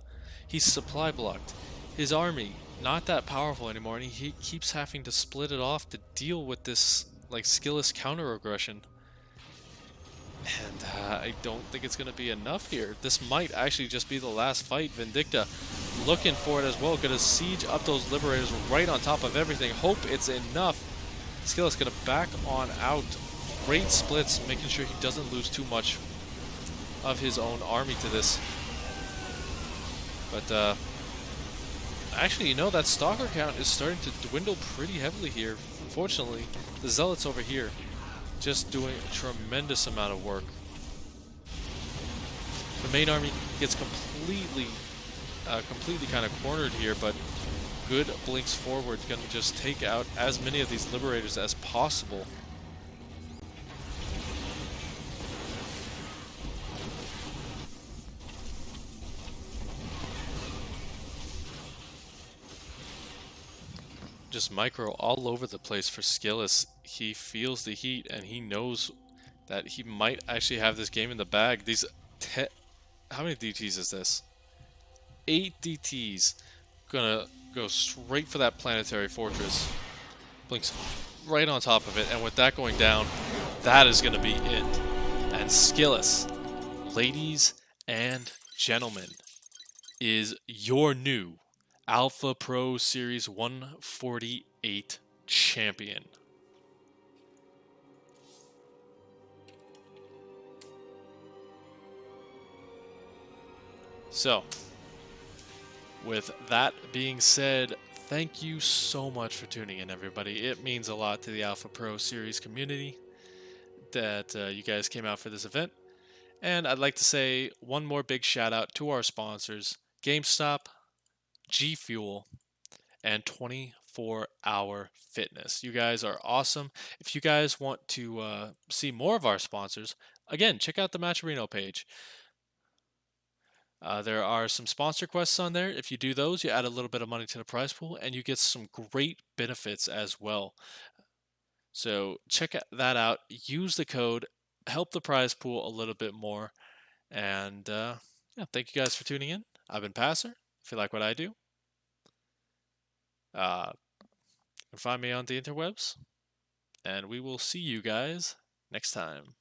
he's supply blocked. His army, not that powerful anymore, and he keeps having to split it off to deal with this, like, skillless counter aggression. And I don't think it's going to be enough here. This might actually just be the last fight. Vindicta looking for it as well. Going to siege up those Liberators right on top of everything. Hope it's enough. SKillous going to back on out. Great splits, making sure he doesn't lose too much of his own army to this. But actually, you know, that Stalker count is starting to dwindle pretty heavily here. Unfortunately, the Zealots over here just doing a tremendous amount of work. The main army gets completely kind of cornered here, but good blinks forward, gonna just take out as many of these Liberators as possible. Just micro all over the place for SKillous. He feels the heat and he knows that he might actually have this game in the bag. These how many DTs is this? 8 DTs. Gonna go straight for that planetary fortress. Blinks right on top of it, and with that going down, that is gonna be it. And SKillous, ladies and gentlemen, is your new Alpha Pro Series 148 champion. So, with that being said, thank you so much for tuning in, everybody. It means a lot to the Alpha Pro Series community that you guys came out for this event. And I'd like to say one more big shout out to our sponsors, GameStop, G Fuel, and 24-Hour Fitness. You guys are awesome. If you guys want to see more of our sponsors, again, check out the Matcherino page. There are some sponsor quests on there. If you do those, you add a little bit of money to the prize pool, and you get some great benefits as well. So check that out. Use the code. Help the prize pool a little bit more. And yeah, thank you guys for tuning in. I've been Passer. If you like what I do, you can find me on the interwebs. And we will see you guys next time.